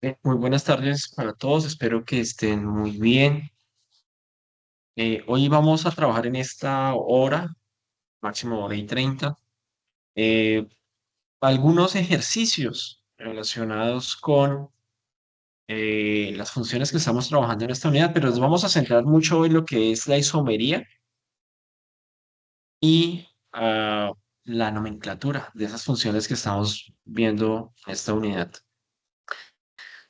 Muy buenas tardes para todos, espero que estén muy bien. Hoy vamos a trabajar en esta hora, máximo hora y 30, eh, algunos ejercicios relacionados con las funciones que estamos trabajando en esta unidad, pero nos vamos a centrar mucho en lo que es la isomería y la nomenclatura de esas funciones que estamos viendo en esta unidad.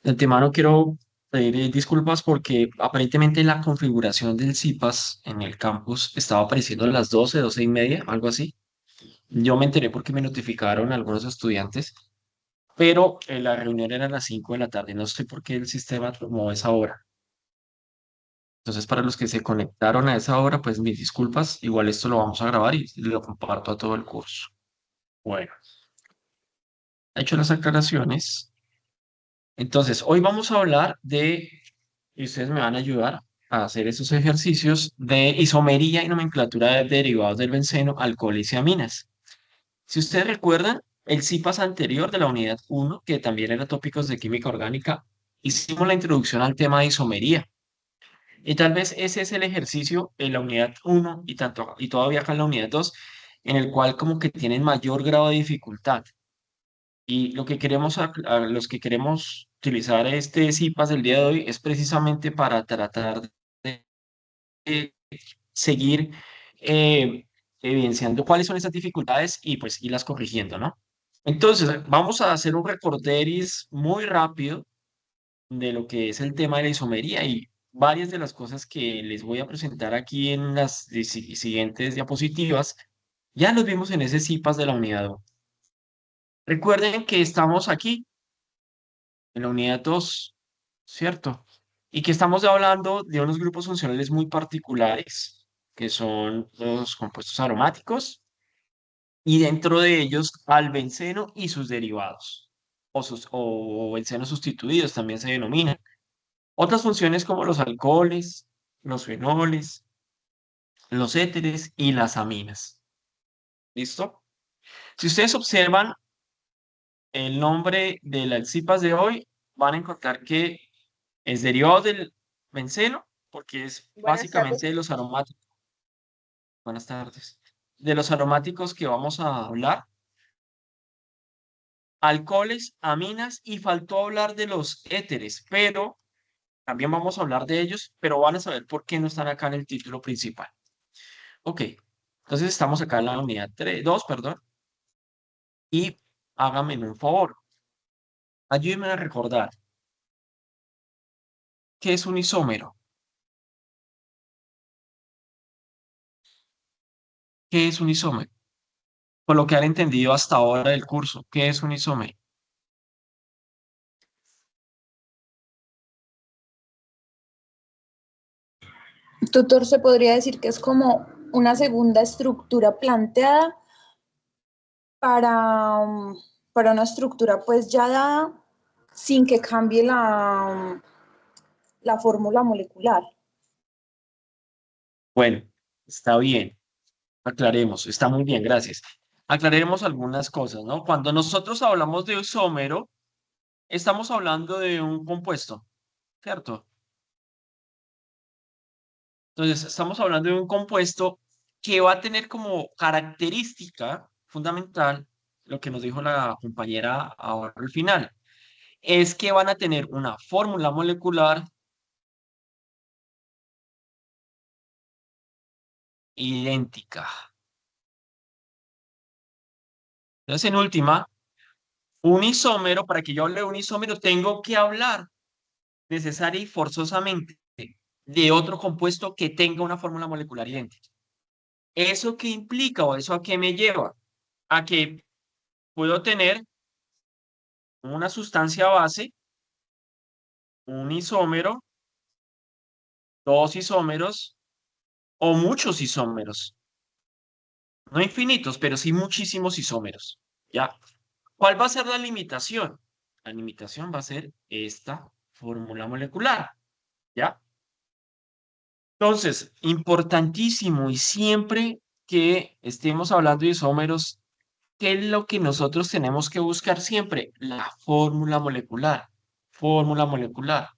De antemano quiero pedir disculpas porque aparentemente la configuración del CIPAS en el campus estaba apareciendo a las 12, 12:30, algo así. Yo me enteré porque me notificaron algunos estudiantes, pero la reunión era a las 5 de la tarde. No sé por qué el sistema tomó esa hora. Entonces, para los que se conectaron a esa hora, pues mis disculpas. Igual esto lo vamos a grabar y lo comparto a todo el curso. Bueno, hecho las aclaraciones. Entonces, hoy vamos a hablar y ustedes me van a ayudar a hacer esos ejercicios de isomería y nomenclatura de derivados del benceno, alcoholes y aminas. Si ustedes recuerdan, el CIPAS anterior de la unidad 1, que también era tópicos de química orgánica, hicimos la introducción al tema de isomería. Y tal vez ese es el ejercicio en la unidad 1 y todavía acá en la unidad 2, en el cual como que tienen mayor grado de dificultad. Y lo que queremos, los que queremos utilizar este CIPAS del día de hoy es precisamente para tratar de seguir eh, evidenciando cuáles son esas dificultades y pues irlas corrigiendo, ¿no? Entonces, vamos a hacer un recorderis muy rápido de lo que es el tema de la isomería y varias de las cosas que les voy a presentar aquí en las siguientes diapositivas, ya los vimos en ese CIPAS de la unidad 1. Recuerden que estamos aquí en la unidad 2, ¿cierto? Y que estamos hablando de unos grupos funcionales muy particulares, que son los compuestos aromáticos, y dentro de ellos al benceno y sus derivados, o benceno sustituidos también se denominan. Otras funciones como los alcoholes, los fenoles, los éteres y las aminas. ¿Listo? Si ustedes observan el nombre de las cipas de hoy, van a encontrar que es derivado del benceno, porque es Buenas básicamente tardes. de los aromáticos. Buenas tardes. De los aromáticos que vamos a hablar, alcoholes, aminas, y faltó hablar de los éteres, pero también vamos a hablar de ellos, pero van a saber por qué no están acá en el título principal. Ok, entonces estamos acá en la unidad 2, perdón, y háganme un favor, ayúdenme a recordar qué es un isómero. ¿Qué es un isómero? Por lo que han entendido hasta ahora del curso, ¿qué es un isómero? Tutor, se podría decir que es como una segunda estructura planteada para, para una estructura pues ya dada sin que cambie la fórmula molecular. Bueno, está bien, aclaremos, está muy bien, gracias. Aclaremos algunas cosas, ¿no? Cuando nosotros hablamos de isómero, estamos hablando de un compuesto, ¿cierto? Entonces, estamos hablando de un compuesto que va a tener como característica fundamental lo que nos dijo la compañera ahora al final, es que van a tener una fórmula molecular idéntica. Entonces, en última, un isómero, para que yo hable de un isómero, tengo que hablar necesaria y forzosamente de otro compuesto que tenga una fórmula molecular idéntica. ¿Eso qué implica o eso a qué me lleva? A que puedo tener una sustancia base, un isómero, dos isómeros o muchos isómeros. No infinitos, pero sí muchísimos isómeros. ¿Ya? ¿Cuál va a ser la limitación? La limitación va a ser esta fórmula molecular. ¿Ya? Entonces, importantísimo y siempre que estemos hablando de isómeros, ¿qué es lo que nosotros tenemos que buscar siempre? La fórmula molecular. fórmula molecular.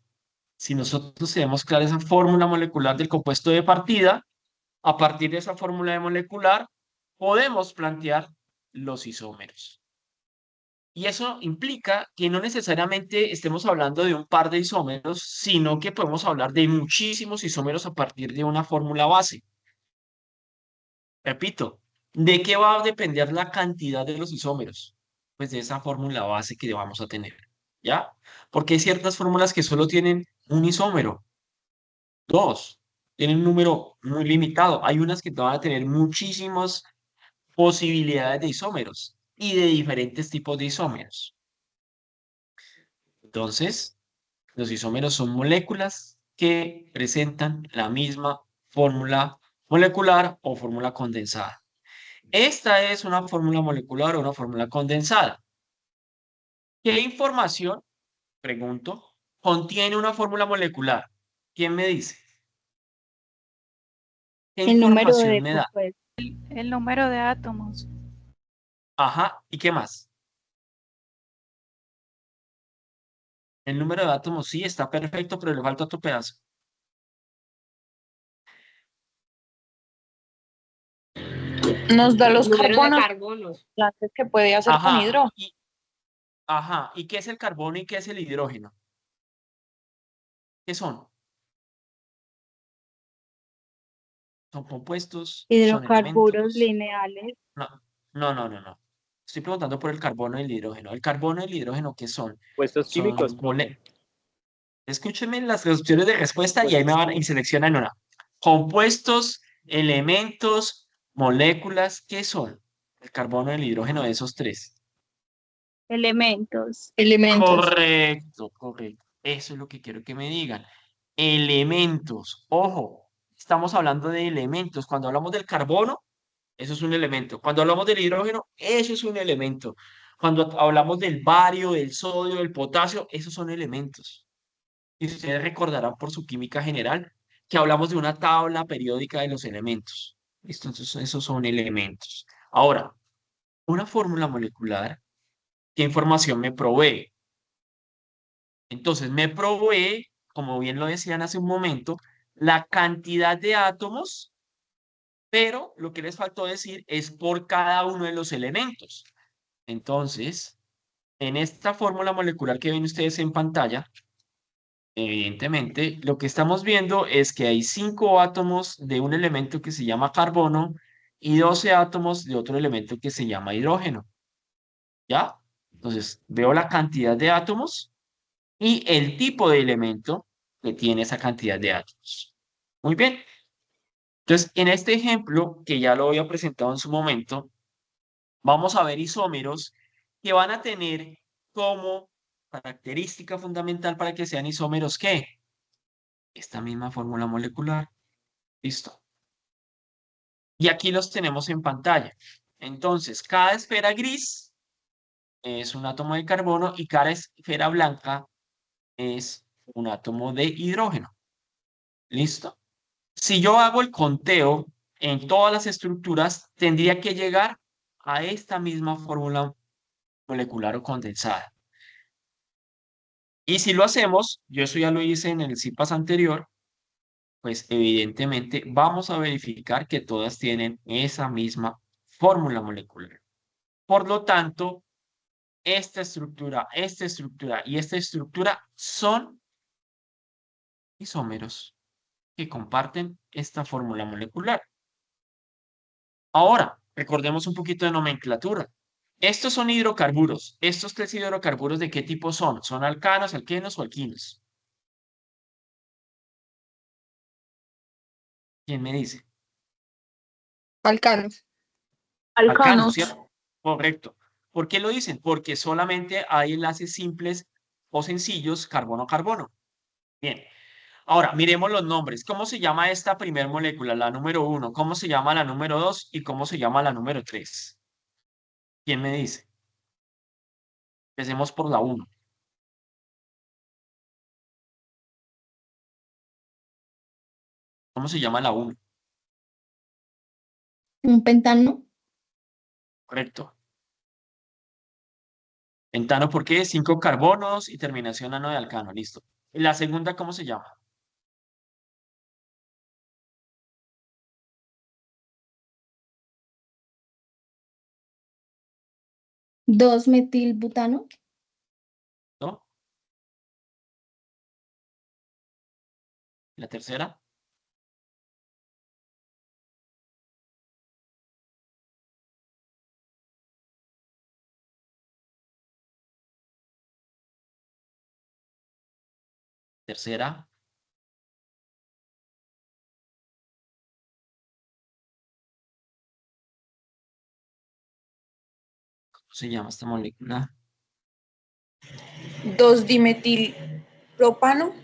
Si nosotros tenemos clara esa fórmula molecular del compuesto de partida, a partir de esa fórmula de molecular, podemos plantear los isómeros. Y eso implica que no necesariamente estemos hablando de un par de isómeros, sino que podemos hablar de muchísimos isómeros a partir de una fórmula base. Repito, ¿de qué va a depender la cantidad de los isómeros? Pues de esa fórmula base que vamos a tener, ¿ya? Porque hay ciertas fórmulas que solo tienen un isómero, dos, tienen un número muy limitado. Hay unas que van a tener muchísimas posibilidades de isómeros y de diferentes tipos de isómeros. Entonces, los isómeros son moléculas que presentan la misma fórmula molecular o fórmula condensada. Esta es una fórmula molecular o una fórmula condensada. ¿Qué información, pregunto, contiene una fórmula molecular? ¿Quién me dice? ¿Qué El número información de me da? compuestos. El número de átomos. Ajá, ¿y qué más? El número de átomos sí está perfecto, pero le falta otro pedazo. Nos da los Número de carbonos carbonos. que puede hacer con Ajá, hidrógeno. ¿y qué es el carbono y qué es el hidrógeno? ¿Qué son? ¿Son compuestos? ¿Son Hidrocarburos elementos? lineales. No, no. Estoy preguntando por el carbono y el hidrógeno. ¿El carbono y el hidrógeno qué son? Compuestos químicos, Son profe. Escúchenme las opciones de respuesta y ahí me van y seleccionan una. Compuestos, elementos, moléculas, ¿qué son? El carbono y el hidrógeno de esos tres. Elementos. Elementos. Correcto. Eso es lo que quiero que me digan. Elementos. Ojo, estamos hablando de elementos. Cuando hablamos del carbono, eso es un elemento. Cuando hablamos del hidrógeno, eso es un elemento. Cuando hablamos del bario, del sodio, del potasio, esos son elementos. Y ustedes recordarán por su química general que hablamos de una tabla periódica de los elementos. ¿Listo? Entonces, esos son elementos. Ahora, una fórmula molecular, ¿qué información me provee? Entonces, me provee, como bien lo decían hace un momento, la cantidad de átomos, pero lo que les faltó decir es por cada uno de los elementos. Entonces, en esta fórmula molecular que ven ustedes en pantalla, evidentemente, lo que estamos viendo es que hay 5 átomos de un elemento que se llama carbono y 12 átomos de otro elemento que se llama hidrógeno. ¿Ya? Entonces, veo la cantidad de átomos y el tipo de elemento que tiene esa cantidad de átomos. Muy bien. Entonces, en este ejemplo, que ya lo había presentado en su momento, vamos a ver isómeros que van a tener como característica fundamental para que sean isómeros, ¿qué? Esta misma fórmula molecular. Listo. Y aquí los tenemos en pantalla. Entonces, cada esfera gris es un átomo de carbono y cada esfera blanca es un átomo de hidrógeno. ¿Listo? Si yo hago el conteo en todas las estructuras, tendría que llegar a esta misma fórmula molecular o condensada. Y si lo hacemos, yo eso ya lo hice en el CIPAS anterior, pues evidentemente vamos a verificar que todas tienen esa misma fórmula molecular. Por lo tanto, esta estructura y esta estructura son isómeros que comparten esta fórmula molecular. Ahora, recordemos un poquito de nomenclatura. Estos son hidrocarburos. ¿Estos tres hidrocarburos de qué tipo son? ¿Son alcanos, alquenos o alquinos? ¿Quién me dice? Alcanos. Alcanos, Alcanos. ¿cierto? Correcto. ¿Por qué lo dicen? Porque solamente hay enlaces simples o sencillos carbono-carbono. Bien. Ahora, miremos los nombres. ¿Cómo se llama esta primer molécula, la número 1? ¿Cómo se llama la número 2? ¿Y cómo se llama la número 3? ¿Quién me dice? Empecemos por la 1. ¿Cómo se llama la 1? Un pentano. Correcto. Pentano, ¿por qué? 5 carbonos y terminación ano de alcano, listo. ¿Y la segunda cómo se llama? 2-metilbutano. ¿No? ¿La tercera? Tercera. ¿Cómo se llama esta molécula? 2-dimetilpropano.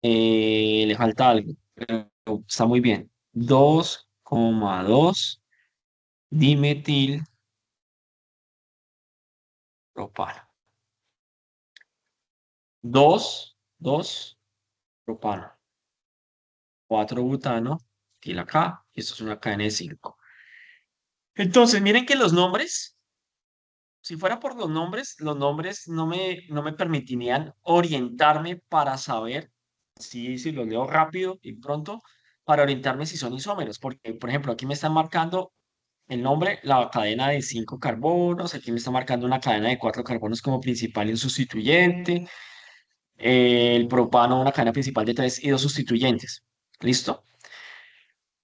Le falta algo, pero está muy bien. 2,2 dimetilpropano. 2 propano. 4 butano, til acá, y esto es una cadena de 5. Entonces, miren que los nombres, si fuera por los nombres no me permitirían orientarme para saber si los leo rápido y pronto, para orientarme si son isómeros, porque, por ejemplo, aquí me están marcando el nombre, la cadena de 5 carbonos, aquí me está marcando una cadena de 4 carbonos como principal y un sustituyente, el propano, una cadena principal de 3 y 2 sustituyentes. ¿Listo?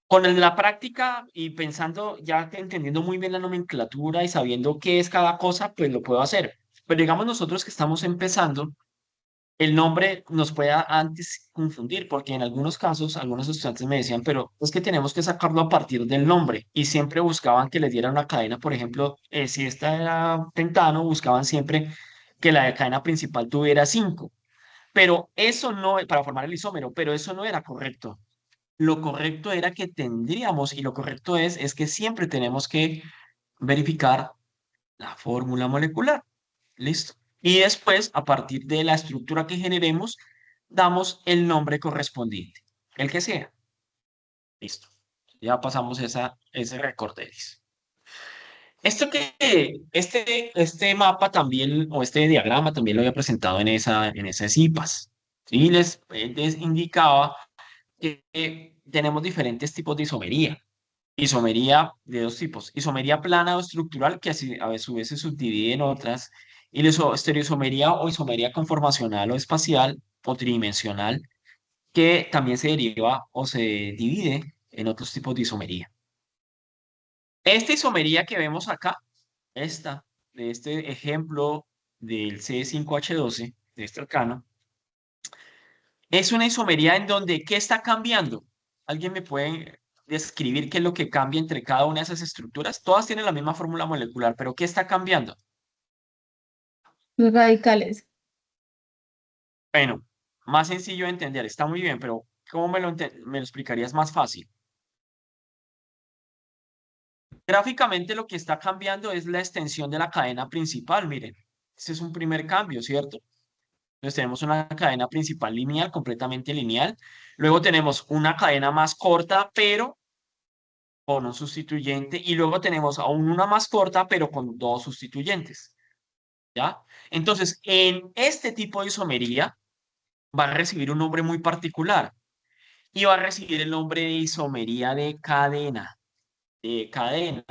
Con la práctica y pensando, ya que entendiendo muy bien la nomenclatura y sabiendo qué es cada cosa, pues lo puedo hacer. Pero digamos nosotros que estamos empezando, el nombre nos puede antes confundir, porque en algunos casos, algunos estudiantes me decían, pero es que tenemos que sacarlo a partir del nombre, y siempre buscaban que les diera una cadena, por ejemplo, si esta era pentano, buscaban siempre que la cadena principal tuviera 5, pero eso no, para formar el isómero, pero eso no era correcto. Lo correcto era que tendríamos, y lo correcto es que siempre tenemos que verificar la fórmula molecular. ¿Listo? Y después, a partir de la estructura que generemos, damos el nombre correspondiente, el que sea. Listo. Ya pasamos ese recorderis. Este mapa también, o este diagrama también lo había presentado en esas IPAs. Y les indicaba que tenemos diferentes tipos de isomería. Isomería de 2 tipos. Isomería plana o estructural, que así a su vez se subdivide en otras. Y la estereoisomería o isomería conformacional o espacial o tridimensional, que también se deriva o se divide en otros tipos de isomería. Esta isomería que vemos acá, de este ejemplo del C5H12, de este alcano, es una isomería en donde, ¿qué está cambiando? ¿Alguien me puede describir qué es lo que cambia entre cada una de esas estructuras? Todas tienen la misma fórmula molecular, pero ¿qué está cambiando? Los radicales. Bueno, más sencillo de entender, está muy bien, pero ¿cómo me lo explicarías más fácil? Gráficamente lo que está cambiando es la extensión de la cadena principal, miren. Ese es un primer cambio, ¿cierto? Entonces tenemos una cadena principal lineal, completamente lineal. Luego tenemos una cadena más corta, pero con un sustituyente. Y luego tenemos aún una más corta, pero con 2 sustituyentes. ¿Ya? Entonces, en este tipo de isomería va a recibir un nombre muy particular. Y va a recibir el nombre de isomería de cadena. De cadena.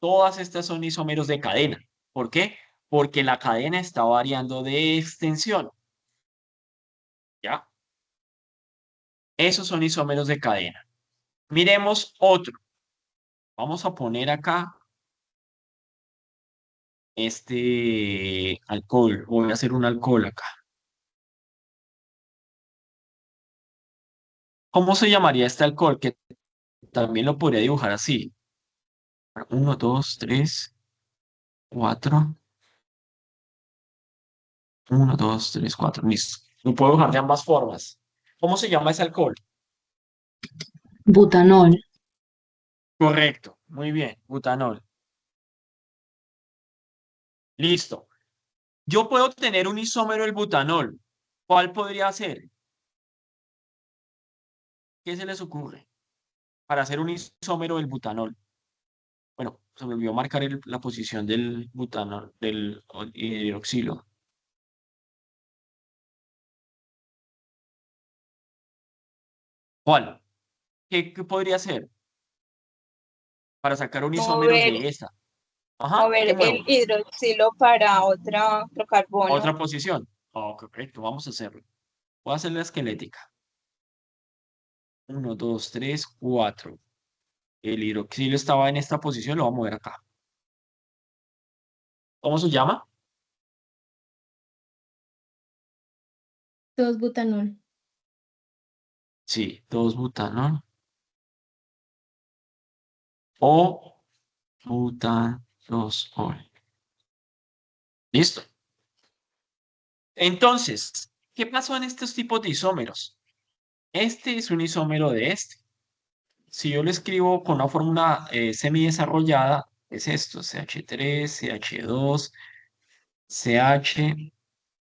Todas estas son isómeros de cadena. ¿Por qué? Porque la cadena está variando de extensión. ¿Ya? Esos son isómeros de cadena. Miremos otro. Vamos a poner acá este alcohol. Voy a hacer un alcohol acá. ¿Cómo se llamaría este alcohol? Que también lo podría dibujar así. 1, 2, 3, 4. 1, 2, 3, 4. Listo. Lo puedo dibujar de ambas formas. ¿Cómo se llama ese alcohol? Butanol. Correcto. Muy bien. Butanol. Listo. Yo puedo tener un isómero del butanol. ¿Cuál podría ser? ¿Qué se les ocurre para hacer un isómero del butanol? Bueno, se me olvidó marcar la posición del butano, del hidroxilo. ¿Cuál? ¿Qué podría ser para sacar un isómero Mover, de esta? Ajá, ¿qué mover el muevo? hidroxilo para otro carbono. Otra posición. Oh, correcto, vamos a hacerlo. Voy a hacer la esquelética. 1, 2, 3, 4. El hidroxilo estaba en esta posición, lo vamos a mover acá. ¿Cómo se llama? 2-butanol. Sí, 2-butanol. O butanol. ¿Listo? Entonces, ¿qué pasó en estos tipos de isómeros? Este es un isómero de este. Si yo lo escribo con una fórmula semidesarrollada, es esto, CH3, CH2, CH,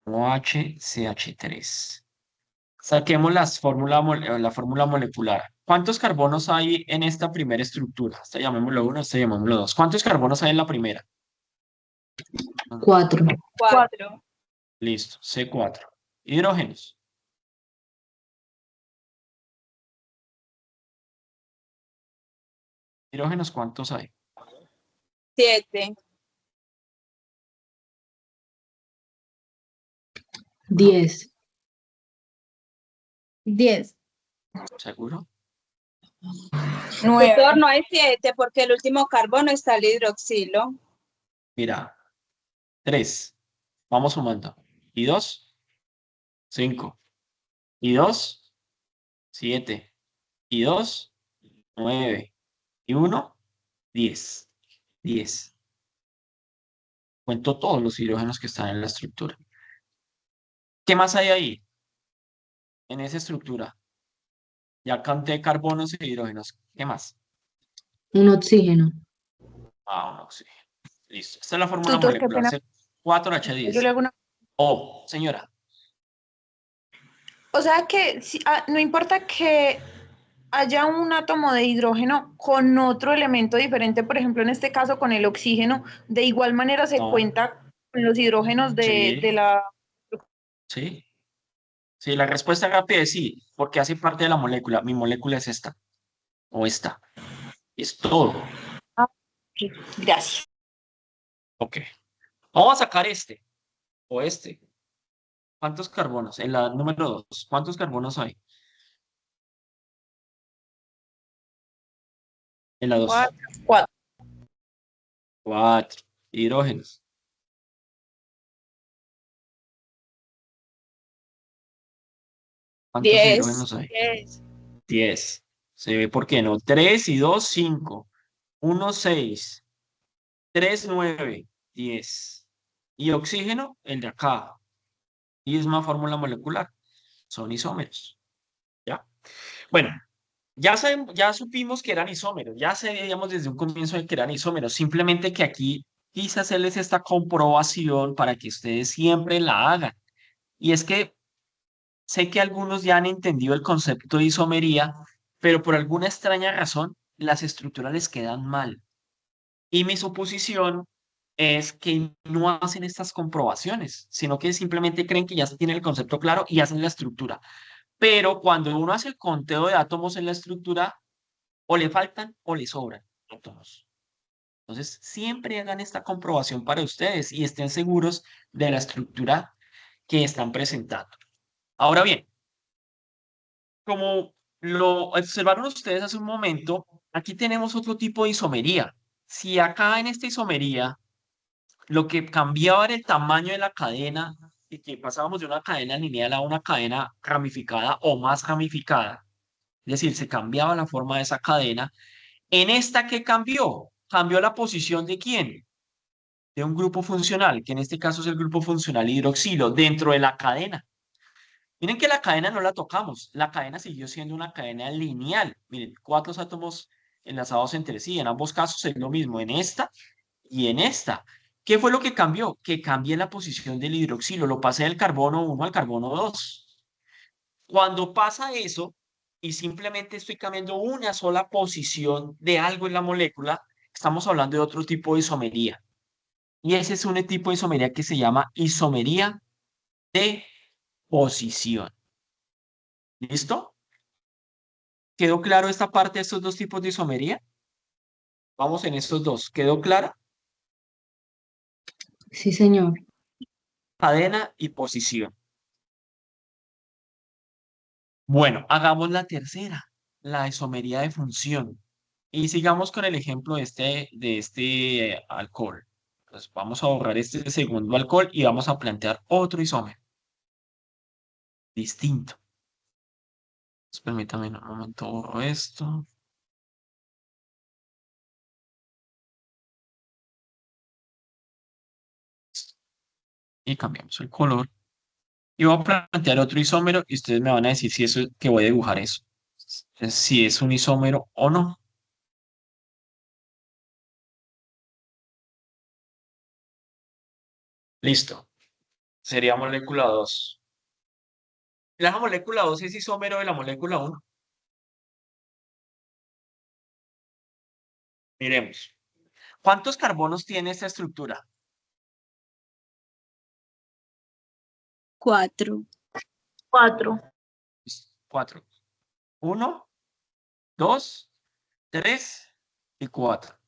OH, CH3. Saquemos la fórmula molecular. ¿Cuántos carbonos hay en esta primera estructura? Esta llamémoslo 1, esta llamémoslo 2. ¿Cuántos carbonos hay en la primera? 4. 4. Listo, C4. Hidrógenos. ¿Hidrógenos cuántos hay? 7. 10. 10. ¿Seguro? 9. Tutor, no hay 7 porque el último carbono está el hidroxilo. Mira, 3. Vamos sumando. ¿Y 2? 5. ¿Y 2? 7. ¿Y 2? 9. ¿Y 1? 10. 10. Cuento todos los hidrógenos que están en la estructura. ¿Qué más hay ahí? En esa estructura. Ya conté carbonos e hidrógenos. ¿Qué más? Un oxígeno. Ah, un oxígeno. Listo. Esta es la fórmula Tutor, qué molecular. pena. Yo 4H10. le hago una... Oh, señora. O sea que no importa que haya un átomo de hidrógeno con otro elemento diferente, por ejemplo, en este caso con el oxígeno, de igual manera se No. cuenta con los hidrógenos de Sí. la... Sí. Sí, la respuesta rápida es sí, porque hace parte de la molécula. Mi molécula es esta. O esta. Es todo. Ah, ok, gracias. Ok. Vamos a sacar este. O este. ¿Cuántos carbonos? En la número 2. ¿Cuántos carbonos hay? En la 2. 4. 4. Hidrógenos. ¿Cuántos 10. hidrógenos hay? 10. Se ve por qué no. 3 y 2, 5. 1, 6. 3, 9. 10. Y oxígeno, el de acá. Misma fórmula molecular. Son isómeros. ¿Ya? Bueno, ya supimos que eran isómeros. Ya sabíamos desde un comienzo de que eran isómeros. Simplemente que aquí quise hacerles esta comprobación para que ustedes siempre la hagan. Y es que sé que algunos ya han entendido el concepto de isomería, pero por alguna extraña razón las estructuras les quedan mal. Y mi suposición es que no hacen estas comprobaciones, sino que simplemente creen que ya se tiene el concepto claro y hacen la estructura. Pero cuando uno hace el conteo de átomos en la estructura, o le faltan o le sobran átomos. Entonces, siempre hagan esta comprobación para ustedes y estén seguros de la estructura que están presentando. Ahora bien, como lo observaron ustedes hace un momento, aquí tenemos otro tipo de isomería. Si acá en esta isomería lo que cambiaba era el tamaño de la cadena y que pasábamos de una cadena lineal a una cadena ramificada o más ramificada, es decir, se cambiaba la forma de esa cadena, en esta, ¿qué cambió? Cambió la posición de quién? De un grupo funcional, que en este caso es el grupo funcional hidroxilo, dentro de la cadena. Miren que la cadena no la tocamos, la cadena siguió siendo una cadena lineal. Miren, 4 átomos enlazados entre sí, en ambos casos es lo mismo, en esta y en esta. ¿Qué fue lo que cambió? Que cambié la posición del hidroxilo, lo pasé del carbono 1 al carbono 2. Cuando pasa eso y simplemente estoy cambiando una sola posición de algo en la molécula, estamos hablando de otro tipo de isomería. Y ese es un tipo de isomería que se llama isomería de posición. ¿Listo? ¿Quedó claro esta parte de estos dos tipos de isomería? Vamos en estos dos. ¿Quedó clara? Sí, señor. Cadena y posición. Bueno, hagamos la tercera, la isomería de función. Y sigamos con el ejemplo de este alcohol. Entonces vamos a borrar este segundo alcohol y vamos a plantear otro isómero distinto. Entonces, permítame un momento, borro esto. Y cambiamos el color. Y voy a plantear otro isómero y ustedes me van a decir si eso que voy a dibujar eso. Si es un isómero o no. Listo. Sería molécula 2. La molécula 2 es isómero de la molécula 1. Miremos. ¿Cuántos carbonos tiene esta estructura? 4. 4. 4. 1, 2, 3 y 4.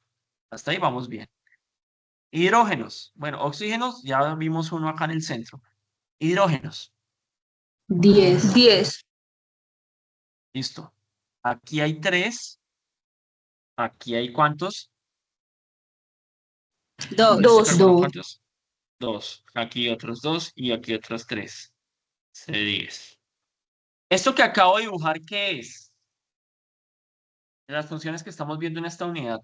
Hasta ahí vamos bien. Hidrógenos. Bueno, oxígenos, ya vimos uno acá en el centro. Hidrógenos. 10. 10. Listo. Aquí hay 3. Aquí hay ¿cuántos? 2. ¿Este Dos. carbono Dos. cuántos? 2. Aquí otros 2 y aquí otros 3. 10. ¿Esto que acabo de dibujar qué es? Las funciones que estamos viendo en esta unidad.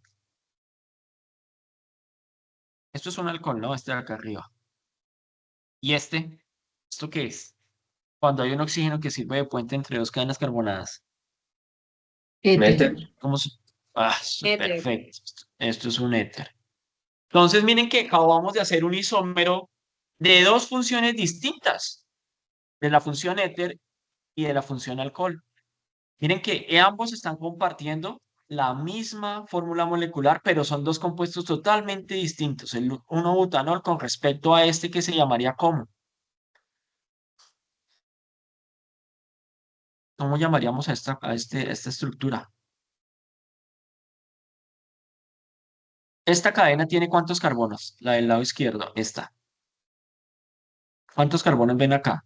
Esto es un alcohol, ¿no? Este de acá arriba. ¿Y este? ¿Esto qué es? Cuando hay un oxígeno que sirve de puente entre dos cadenas carbonadas. Éter. ¿Cómo se? Ah, Éter. perfecto. Esto es un éter. Entonces, miren que acabamos de hacer un isómero de dos funciones distintas, de la función éter y de la función alcohol. Miren que ambos están compartiendo la misma fórmula molecular, pero son dos compuestos totalmente distintos. El 1-butanol con respecto a este que se llamaría ¿cómo? ¿Cómo llamaríamos a esta estructura? Esta cadena tiene ¿cuántos carbonos? La del lado izquierdo, esta. ¿Cuántos carbonos ven acá?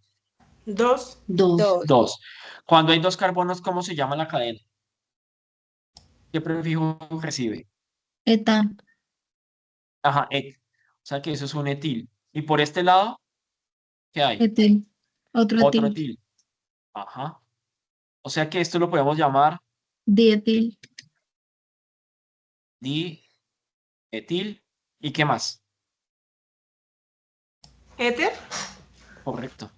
2. 2. 2. Dos. Cuando hay dos carbonos, ¿cómo se llama la cadena? ¿Qué prefijo recibe? Eta. Ajá, et. O sea que eso es un etil. Y por este lado, ¿qué hay? Etil. Otro Otro etil. etil. Ajá. O sea que esto lo podemos llamar Dietil. dietil. ¿Y qué más? Éter. Correcto.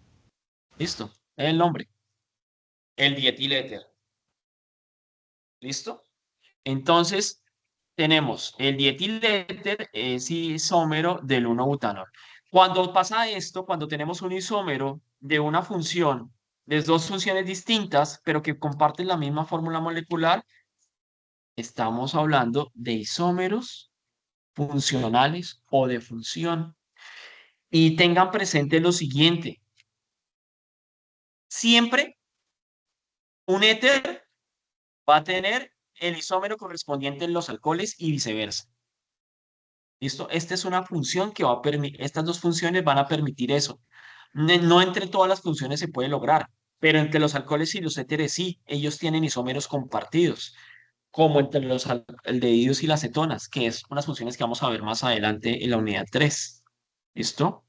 Listo. El nombre. El dietiléter. ¿Listo? Entonces, tenemos el dietiléter es isómero del 1-butanol. Cuando pasa esto, cuando tenemos un isómero de una función, de dos funciones distintas, pero que comparten la misma fórmula molecular, estamos hablando de isómeros funcionales o de función. Y tengan presente lo siguiente, siempre un éter va a tener el isómero correspondiente en los alcoholes y viceversa. ¿Listo? Esta es una función que va a permitir, estas dos funciones van a permitir eso. No entre todas las funciones se puede lograr, pero entre los alcoholes y los éteres sí, ellos tienen isómeros compartidos, como entre los aldehídos y las cetonas, que es unas funciones que vamos a ver más adelante en la unidad 3. ¿Listo?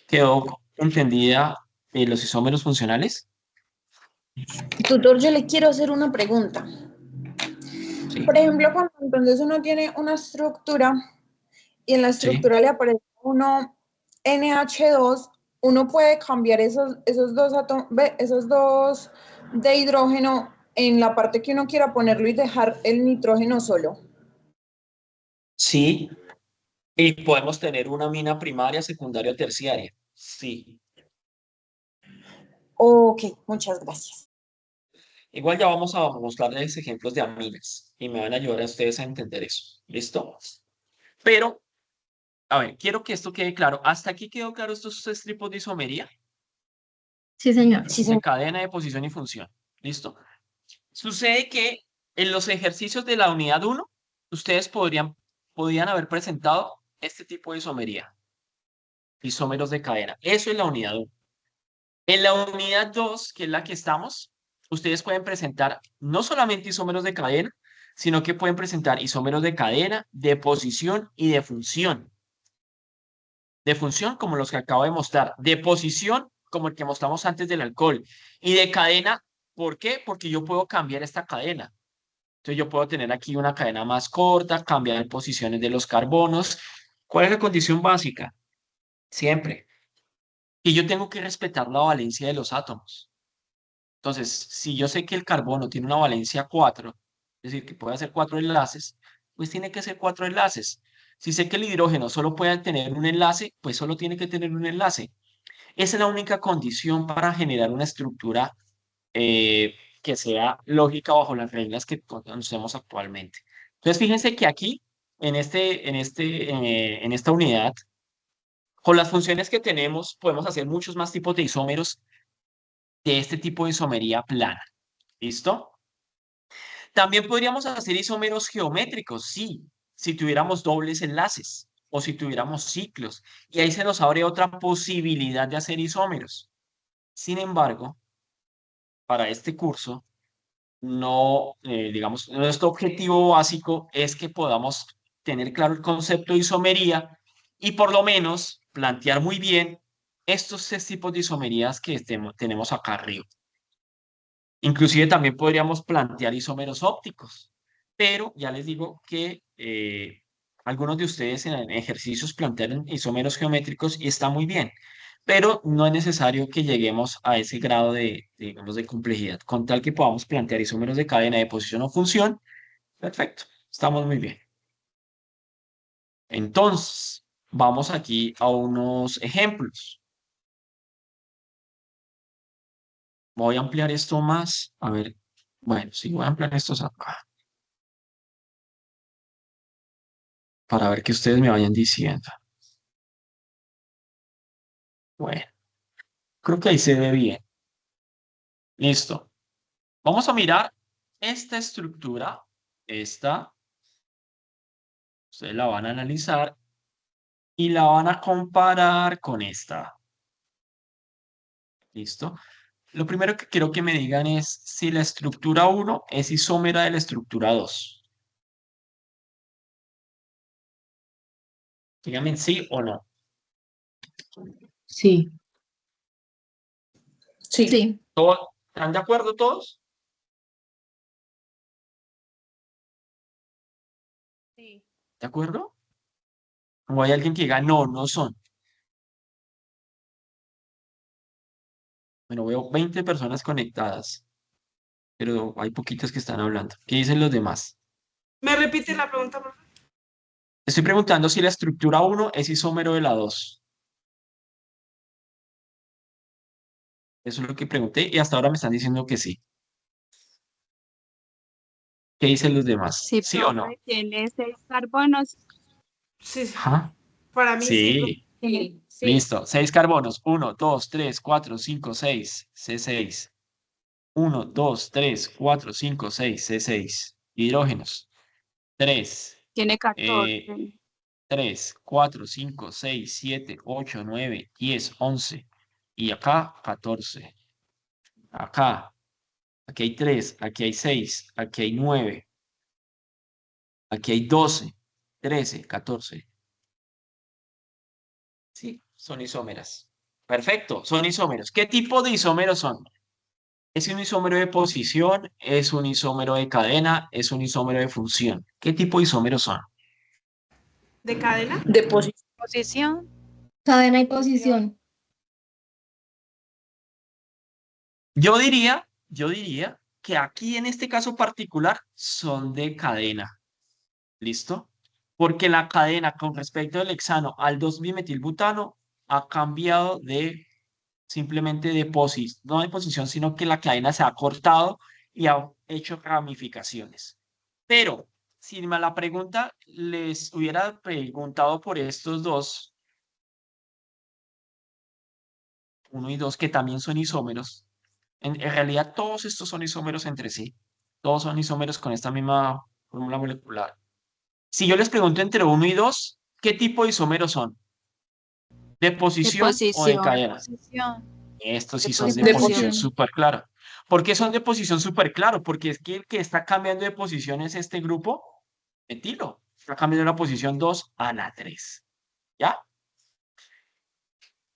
¿Quedó entendida los isómeros funcionales? Tutor, yo le quiero hacer una pregunta. Sí. Por ejemplo, cuando entonces uno tiene una estructura y en la Sí. estructura le aparece uno NH2, uno puede cambiar esos dos átomos, esos dos de hidrógeno en la parte que uno quiera ponerlo y dejar el nitrógeno solo. Sí, y podemos tener una mina primaria, secundaria o terciaria. Sí. Ok, muchas gracias. Igual ya vamos a mostrarles ejemplos de aminas y me van a ayudar a ustedes a entender eso. ¿Listo? Pero, a ver, quiero que esto quede claro. ¿Hasta aquí quedó claro estos tres tipos de isomería? Sí, señor. Sí, De señor. cadena, de posición y función. ¿Listo? Sucede que en los ejercicios de la unidad 1, ustedes podían haber presentado este tipo de isomería. Isómeros de cadena. Eso es la unidad 1. En la unidad 2, que es la que estamos, ustedes pueden presentar no solamente isómeros de cadena, sino que pueden presentar isómeros de cadena, de posición y de función. De función, como los que acabo de mostrar. De posición, como el que mostramos antes del alcohol. Y de cadena, ¿por qué? Porque yo puedo cambiar esta cadena. Entonces yo puedo tener aquí una cadena más corta, cambiar posiciones de los carbonos. ¿Cuál es la condición básica? Siempre. Y yo tengo que respetar la valencia de los átomos. Entonces, si yo sé que el carbono tiene una valencia 4, es decir, que puede hacer 4 enlaces, pues tiene que ser 4 enlaces. Si sé que el hidrógeno solo puede tener un enlace, pues solo tiene que tener un enlace. Esa es la única condición para generar una estructura que sea lógica bajo las reglas que conocemos actualmente. Entonces, fíjense que aquí, en esta unidad, con las funciones que tenemos, podemos hacer muchos más tipos de isómeros de este tipo de isomería plana. ¿Listo? También podríamos hacer isómeros geométricos, sí, si tuviéramos dobles enlaces o si tuviéramos ciclos. Y ahí se nos abre otra posibilidad de hacer isómeros. Sin embargo, para este curso, no, digamos, nuestro objetivo básico es que podamos tener claro el concepto de isomería y por lo menos plantear muy bien estos tres tipos de isomerías que tenemos acá arriba. Inclusive también podríamos plantear isómeros ópticos, pero ya les digo que algunos de ustedes en ejercicios plantean isómeros geométricos y está muy bien, pero no es necesario que lleguemos a ese grado digamos, de complejidad. Con tal que podamos plantear isómeros de cadena de posición o función, perfecto, estamos muy bien. Entonces, vamos aquí a unos ejemplos. Voy a ampliar esto más. A ver, bueno, sí, voy a ampliar estos acá, para ver que ustedes me vayan diciendo. Bueno, creo que ahí se ve bien. Listo. Vamos a mirar esta estructura. Esta, ustedes la van a analizar y la van a comparar con esta. ¿Listo? Lo primero que quiero que me digan es si la estructura 1 es isómera de la estructura 2. Díganme sí o no. Sí. Sí. Sí. ¿Están de acuerdo todos? Sí. ¿De acuerdo? ¿O hay alguien que diga no, no son? Bueno, veo 20 personas conectadas, pero hay poquitas que están hablando. ¿Qué dicen los demás? ¿Me repite la pregunta, por favor? Estoy preguntando si la estructura 1 es isómero de la 2. Eso es lo que pregunté y hasta ahora me están diciendo que sí. ¿Qué dicen los demás? Sí, ¿Sí o no? profe, tiene 6 carbonos. Sí, sí. Ajá. Para mí sí, profe. Sí. Sí. Listo. 6 carbonos. 1, 2, 3, 4, 5, 6. C6. 1, 2, 3, 4, 5, 6. C6. Hidrógenos. 3. Tiene 14. 3, 4, 5, 6, 7, 8, 9, 10, 11. Y acá 14. Acá. Aquí hay 3. Aquí hay 6. Aquí hay 9. Aquí hay 12, 13, 14. Sí, son isómeras. Perfecto, son isómeros. ¿Qué tipo de isómeros son? ¿Es un isómero de posición? ¿Es un isómero de cadena? ¿Es un isómero de función? ¿Qué tipo de isómeros son? ¿De cadena? De posición. Posición. Cadena y posición. Yo diría que aquí en este caso particular son de cadena. ¿Listo? Porque la cadena con respecto del hexano al 2-bimetilbutano ha cambiado de simplemente de posición, no de posición, sino que la cadena se ha cortado y ha hecho ramificaciones. Pero si la pregunta les hubiera preguntado por estos dos, 1 y 2, que también son isómeros, en realidad todos estos son isómeros entre sí. Todos son isómeros con esta misma fórmula molecular. Si yo les pregunto entre 1 y 2, ¿qué tipo de isómeros son? ¿De posición o de Deposición. cadena? Posición. Estos sí son de Deposición. posición Deposición. súper clara. ¿Por qué son de posición súper claro? Porque es que el que está cambiando de posición es este grupo etilo. Está cambiando de la posición 2 a la 3. ¿Ya?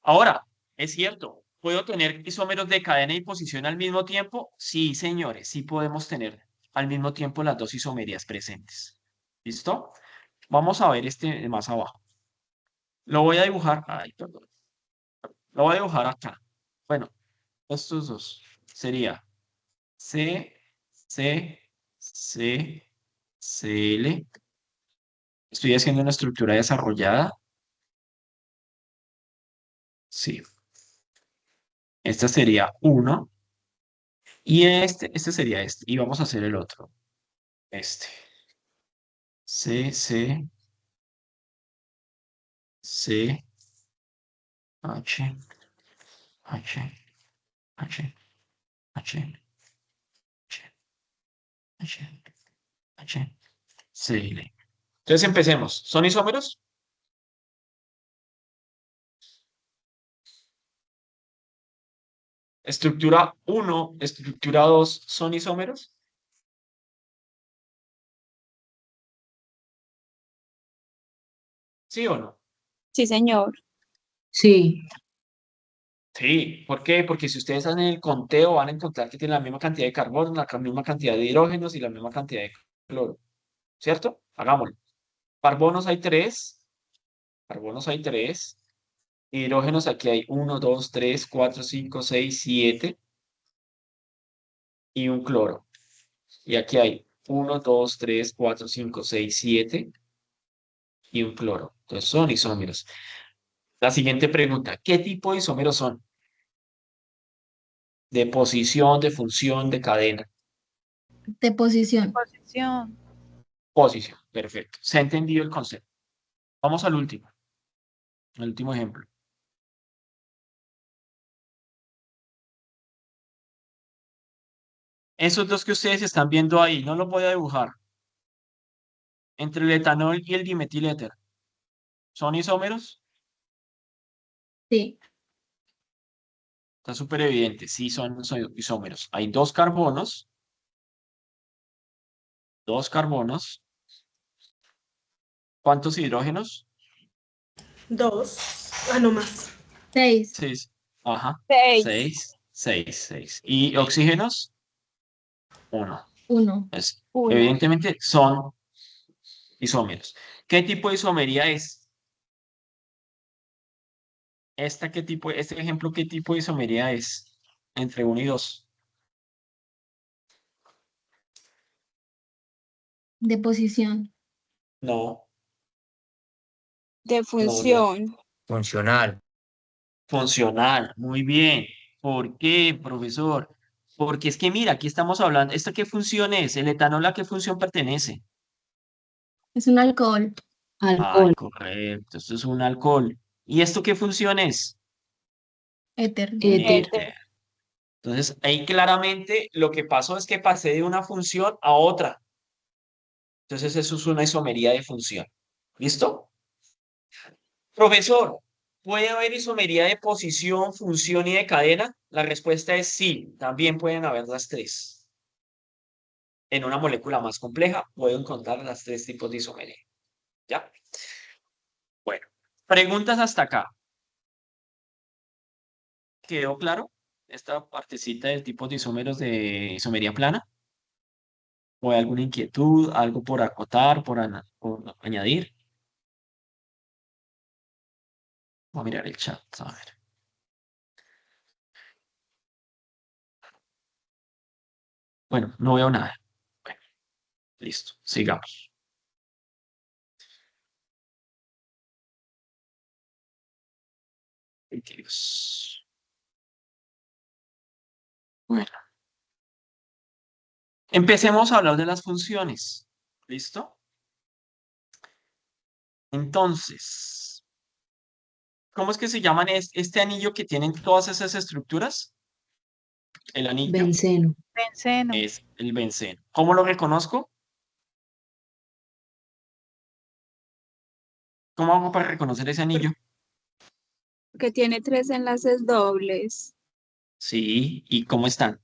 Ahora, es cierto, ¿puedo tener isómeros de cadena y posición al mismo tiempo? Sí, señores, sí podemos tener al mismo tiempo las dos isomerías presentes. ¿Listo? Vamos a ver este de más abajo. Lo voy a dibujar. Ay, perdón. Lo voy a dibujar acá. Bueno, estos dos. Sería C, C, C, CL. Estoy haciendo una estructura desarrollada. Sí. Esta sería 1. Y este sería este. Y vamos a hacer el otro. Este. C, C, C, H, H, H, H, H, H, H, C, L. Entonces empecemos. ¿Son isómeros? Estructura 1, estructura 2, ¿son isómeros? ¿Sí o no? Sí, señor. Sí. Sí. ¿Por qué? Porque si ustedes hacen el conteo van a encontrar que tienen la misma cantidad de carbono, la misma cantidad de hidrógenos y la misma cantidad de cloro. ¿Cierto? Hagámoslo. Carbonos hay 3. Carbonos hay 3. Hidrógenos aquí hay 1, 2, 3, 4, 5, 6, 7 y un cloro. Y aquí hay 1, 2, 3, 4, 5, 6, 7 y un cloro. Entonces son isómeros. La siguiente pregunta, ¿qué tipo de isómeros son? De posición, de función, de cadena. Deposición. Posición. Posición, perfecto. Se ha entendido el concepto. Vamos al último ejemplo. Esos dos que ustedes están viendo ahí, no los voy a dibujar. Entre el etanol y el dimetiléter. ¿Son isómeros? Sí. Está súper evidente. Sí, son isómeros. Hay dos carbonos. Dos carbonos. ¿Cuántos hidrógenos? 2. Ah, no más. 6. 6. Ajá. 6. 6, 6, 6. ¿Y oxígenos? 1. 1. Pues, 1. evidentemente son isómeros. ¿Qué tipo de isomería es? Este ejemplo, ¿qué tipo de isomería es? Entre 1 y 2. Deposición. No, De no, no. función. Funcional. Funcional. Muy bien. ¿Por qué, profesor? Porque es que mira, aquí estamos hablando, ¿esta qué función es? ¿El etanol a qué función pertenece? Es un alcohol. Ay, correcto, esto es un alcohol. ¿Y esto qué función es? Éter. Éter. Entonces, ahí claramente lo que pasó es que pasé de una función a otra. Entonces, eso es una isomería de función. ¿Listo? Profesor, ¿puede haber isomería de posición, función y de cadena? La respuesta es sí, también pueden haber las tres. En una molécula más compleja puedo encontrar las tres tipos de isomería. ¿Ya? Bueno, preguntas hasta acá. ¿Quedó claro? Esta partecita del tipo de isómeros de isomería plana. ¿O hay alguna inquietud, algo por acotar, por añadir? Voy a mirar el chat, a ver. Bueno, no veo nada. Bueno, listo, sigamos. Dios. Bueno, Empecemos a hablar de las funciones. ¿Listo? Entonces, ¿cómo es que se llaman este anillo que tienen todas esas estructuras? El anillo Benceno. Benceno. es el benceno. ¿Cómo lo reconozco? ¿Cómo hago para reconocer ese anillo? Que tiene 3 enlaces dobles. Sí, ¿y cómo están?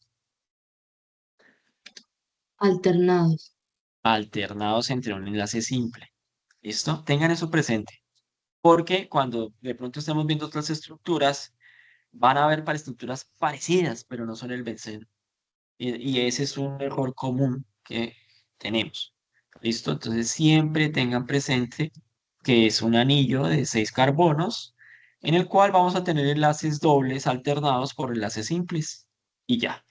Alternados. Alternados entre un enlace simple. ¿Listo? Tengan eso presente. Porque cuando de pronto estemos viendo otras estructuras, van a haber para estructuras parecidas, pero no son el benceno. Y ese es un error común que tenemos. ¿Listo? Entonces siempre tengan presente que es un anillo de 6 carbonos en el cual vamos a tener enlaces dobles alternados por enlaces simples. Y ya,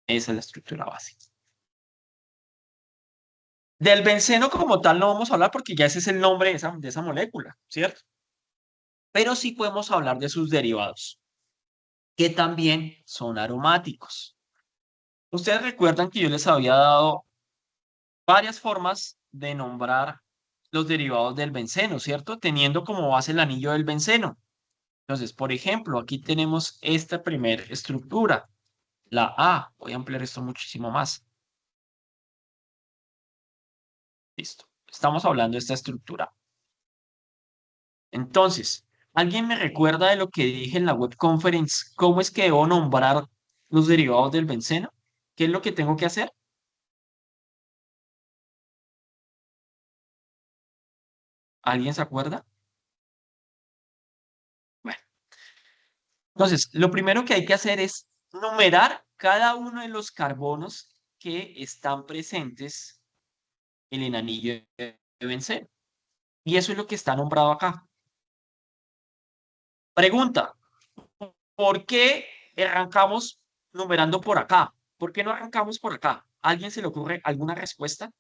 esa es la estructura básica. Del benceno como tal no vamos a hablar porque ya ese es el nombre de esa molécula, ¿cierto? Pero sí podemos hablar de sus derivados, que también son aromáticos. Ustedes recuerdan que yo les había dado varias formas de nombrar los derivados del benceno, ¿cierto? Teniendo como base el anillo del benceno. Entonces, por ejemplo, aquí tenemos esta primera estructura, la A. Voy a ampliar esto muchísimo más. Listo. Estamos hablando de esta estructura. Entonces, ¿alguien me recuerda de lo que dije en la web conference? ¿Cómo es que debo nombrar los derivados del benceno? ¿Qué es lo que tengo que hacer? ¿Alguien se acuerda? Bueno, entonces, lo primero que hay que hacer es numerar cada uno de los carbonos que están presentes en el anillo de benceno. Y eso es lo que está nombrado acá. Pregunta, ¿por qué arrancamos numerando por acá? ¿Por qué no arrancamos por acá? ¿A alguien se le ocurre alguna respuesta?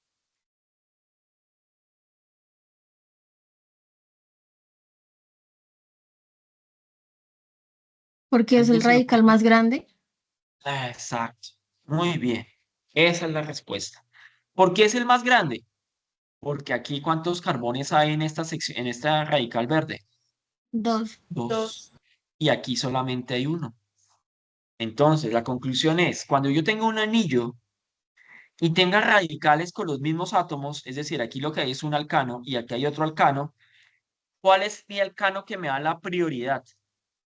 Porque es el ¿Alguien se le radical ocurre? más grande. Exacto. Muy bien. Esa es la respuesta. ¿Por qué es el más grande? Porque aquí, ¿cuántos carbones hay en esta sección, en esta radical verde? 2. Dos. 2. Y aquí solamente hay uno. Entonces, la conclusión es, cuando yo tengo un anillo y tenga radicales con los mismos átomos, es decir, aquí lo que hay es un alcano y aquí hay otro alcano, ¿cuál es mi alcano que me da la prioridad?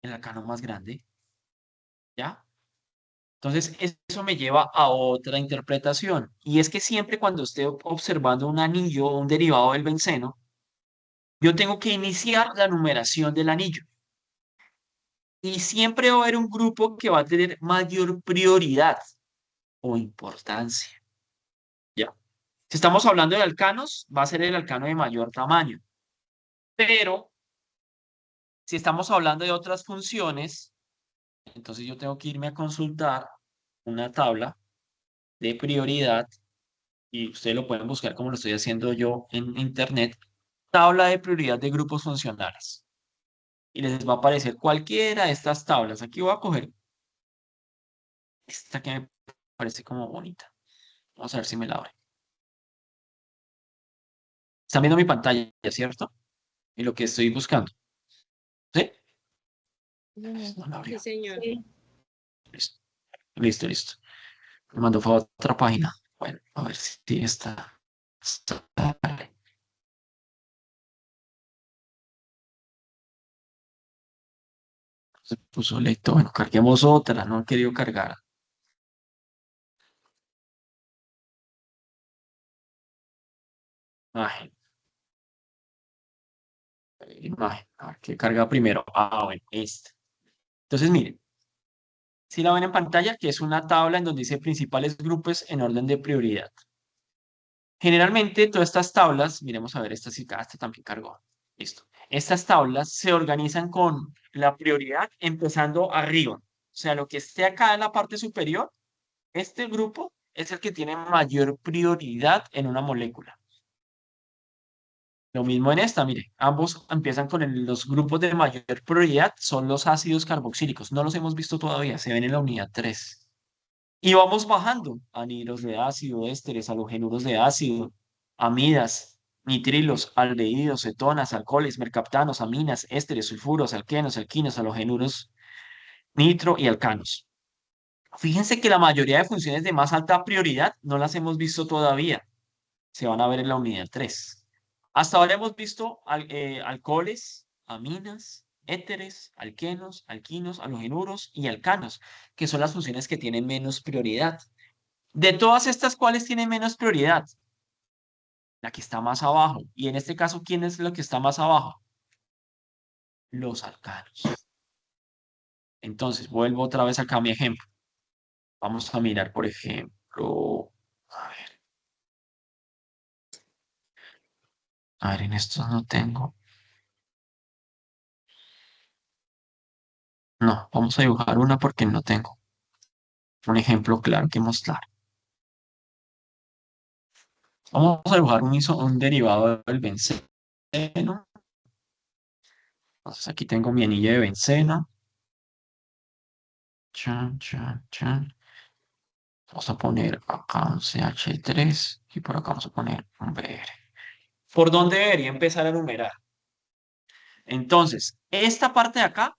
El alcano más grande, ¿ya? Entonces, eso me lleva a otra interpretación. Y es que siempre cuando esté observando un anillo o un derivado del benceno, yo tengo que iniciar la numeración del anillo. Y siempre va a haber un grupo que va a tener mayor prioridad o importancia, ¿ya? Si estamos hablando de alcanos, va a ser el alcano de mayor tamaño. Pero si estamos hablando de otras funciones, entonces yo tengo que irme a consultar una tabla de prioridad y ustedes lo pueden buscar como lo estoy haciendo yo en internet, tabla de prioridad de grupos funcionales. Y les va a aparecer cualquiera de estas tablas. Aquí voy a coger esta que me parece como bonita. Vamos a ver si me la abre. Están viendo mi pantalla, ¿cierto? Y lo que estoy buscando. ¿Sí? No me Sí, abrió. señor. Sí. Listo, listo, listo. Me mandó fue a otra página. Bueno, a ver si está. Sale. Se puso lento. Bueno, carguemos otra. No han querido cargar. Imagen. Imagen. A ver qué carga primero. Ah, bueno, esta. Entonces, miren. Si la ven en pantalla, que es una tabla en donde dice principales grupos en orden de prioridad. Generalmente, todas estas tablas, miremos a ver, esta sí, esta también cargó. Listo. Estas tablas se organizan con la prioridad empezando arriba. O sea, lo que esté acá en la parte superior, este grupo es el que tiene mayor prioridad en una molécula. Lo mismo en esta, mire, ambos empiezan con los grupos de mayor prioridad, son los ácidos carboxílicos. No los hemos visto todavía, se ven en la unidad 3. Y vamos bajando. Anhidros de ácido, ésteres, halogenuros de ácido, amidas, nitrilos, aldehídos, cetonas, alcoholes, mercaptanos, aminas, ésteres, sulfuros, alquenos, alquinos, halogenuros, nitro y alcanos. Fíjense que la mayoría de funciones de más alta prioridad no las hemos visto todavía. Se van a ver en la unidad 3. Hasta ahora hemos visto alcoholes, aminas, éteres, alquenos, alquinos, halogenuros y alcanos, que son las funciones que tienen menos prioridad. De todas estas, ¿cuáles tienen menos prioridad? La que está más abajo. Y en este caso, ¿quién es lo que está más abajo? Los alcanos. Entonces, vuelvo otra vez acá a mi ejemplo. Vamos a mirar, por ejemplo, a ver, en estos no tengo. No, vamos a dibujar una porque no tengo un ejemplo claro que mostrar. Vamos a dibujar un derivado del benceno. Entonces aquí tengo mi anillo de benceno. Chan, chan, chan. Vamos a poner acá un CH3 y por acá vamos a poner un BR. ¿Por dónde debería empezar a numerar? Entonces, esta parte de acá,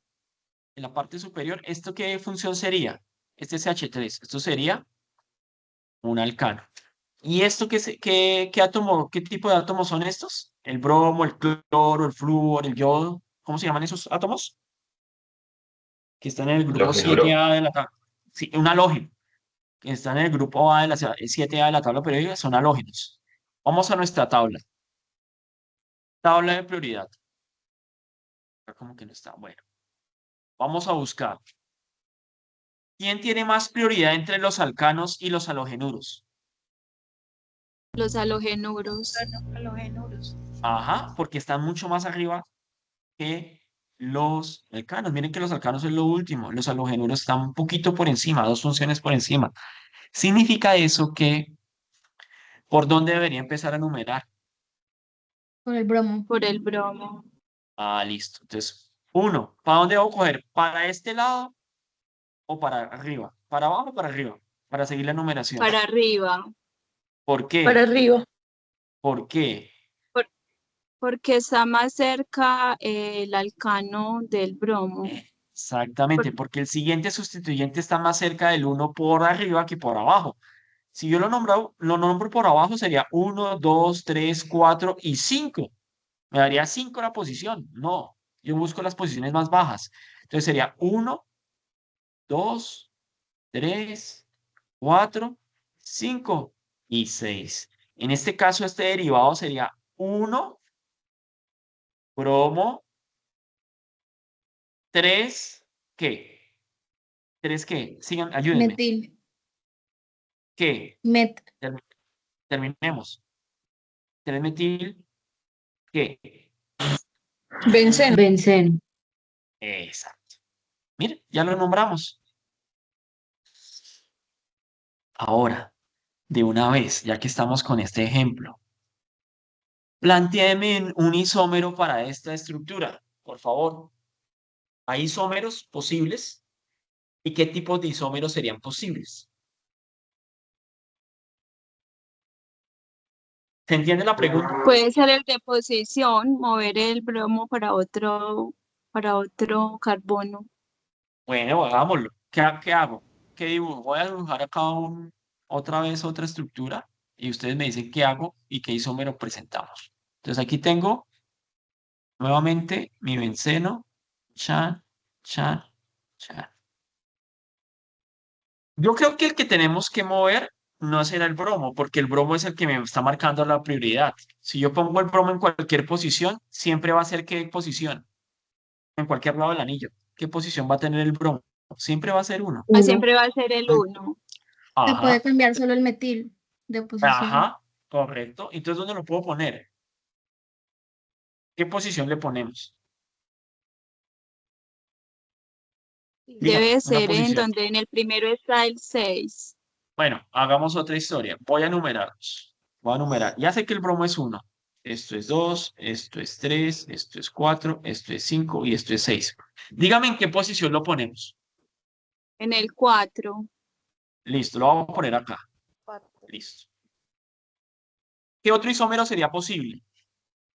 en la parte superior, ¿esto qué función sería? Este CH3, esto sería un alcano. ¿Y esto qué átomo, qué tipo de átomos son estos? El bromo, el cloro, el flúor, el yodo. ¿Cómo se llaman esos átomos? Que están en el grupo Halogenuro. 7A de la tabla. Sí, un halógeno. Que están en el grupo A de la 7A de la tabla periódica, son halógenos. Vamos a nuestra tabla. Tabla de prioridad. Como que no está. Bueno, vamos a buscar. ¿Quién tiene más prioridad entre los alcanos y los halogenuros? Los halogenuros. Halogenuros. Ajá, porque están mucho más arriba que los alcanos. Miren que los alcanos es lo último. Los halogenuros están un poquito por encima, 2 funciones por encima. Significa eso que, ¿por dónde debería empezar a numerar? Por el bromo. Por el bromo. Ah, listo. Entonces, 1. ¿Para dónde debo coger? ¿Para este lado o para arriba? ¿Para abajo o para arriba? Para seguir la numeración. Para arriba. ¿Por Para qué? arriba. ¿Por qué? Porque está más cerca el alcano del bromo. Exactamente, porque el siguiente sustituyente está más cerca del 1 por arriba que por abajo. Si yo lo nombro por abajo, sería 1, 2, 3, 4 y 5. Me daría 5 la posición. No, yo busco las posiciones más bajas. Entonces sería 1, 2, 3, 4, 5 y 6. En este caso, este derivado sería 1 bromo 3, ¿qué? ¿3 qué? Sigan, ayúdenme. Metil. ¿Qué? Met. Terminemos. 3 metil, ¿qué? Benceno. Benceno. Exacto. Mire, ya lo nombramos. Ahora, de una vez, ya que estamos con este ejemplo, plantéeme un isómero para esta estructura, por favor. ¿Hay isómeros posibles? ¿Y qué tipos de isómeros serían posibles? ¿Se entiende la pregunta? Puede ser el de posición, mover el bromo para otro carbono. Bueno, hagámoslo. ¿Qué hago? ¿Qué dibujo? Voy a dibujar acá otra vez otra estructura y ustedes me dicen qué hago y qué isómero presentamos. Entonces aquí tengo nuevamente mi benceno, chan, chan, chan. Yo creo que el que tenemos que mover no será el bromo, porque el bromo es el que me está marcando la prioridad. Si yo pongo el bromo en cualquier posición, siempre va a ser ¿qué posición? En cualquier lado del anillo. ¿Qué posición va a tener el bromo? Siempre va a ser 1. Ah, Uno. siempre va a ser el 1. Se puede Ajá, cambiar solo el metil de posición. ajá, correcto. Entonces, ¿dónde lo puedo poner? ¿Qué posición le ponemos? Dígame, Debe una ser en posición. donde en el primero está el 6. Bueno, hagamos otra historia. Voy a numerarlos. Voy a numerar. Ya sé que el bromo es 1. Esto es 2, esto es 3, esto es 4, esto es 5 y esto es 6. Dígame en qué posición lo ponemos. En el 4. Listo, lo vamos a poner acá. Listo. ¿Qué otro isómero sería posible?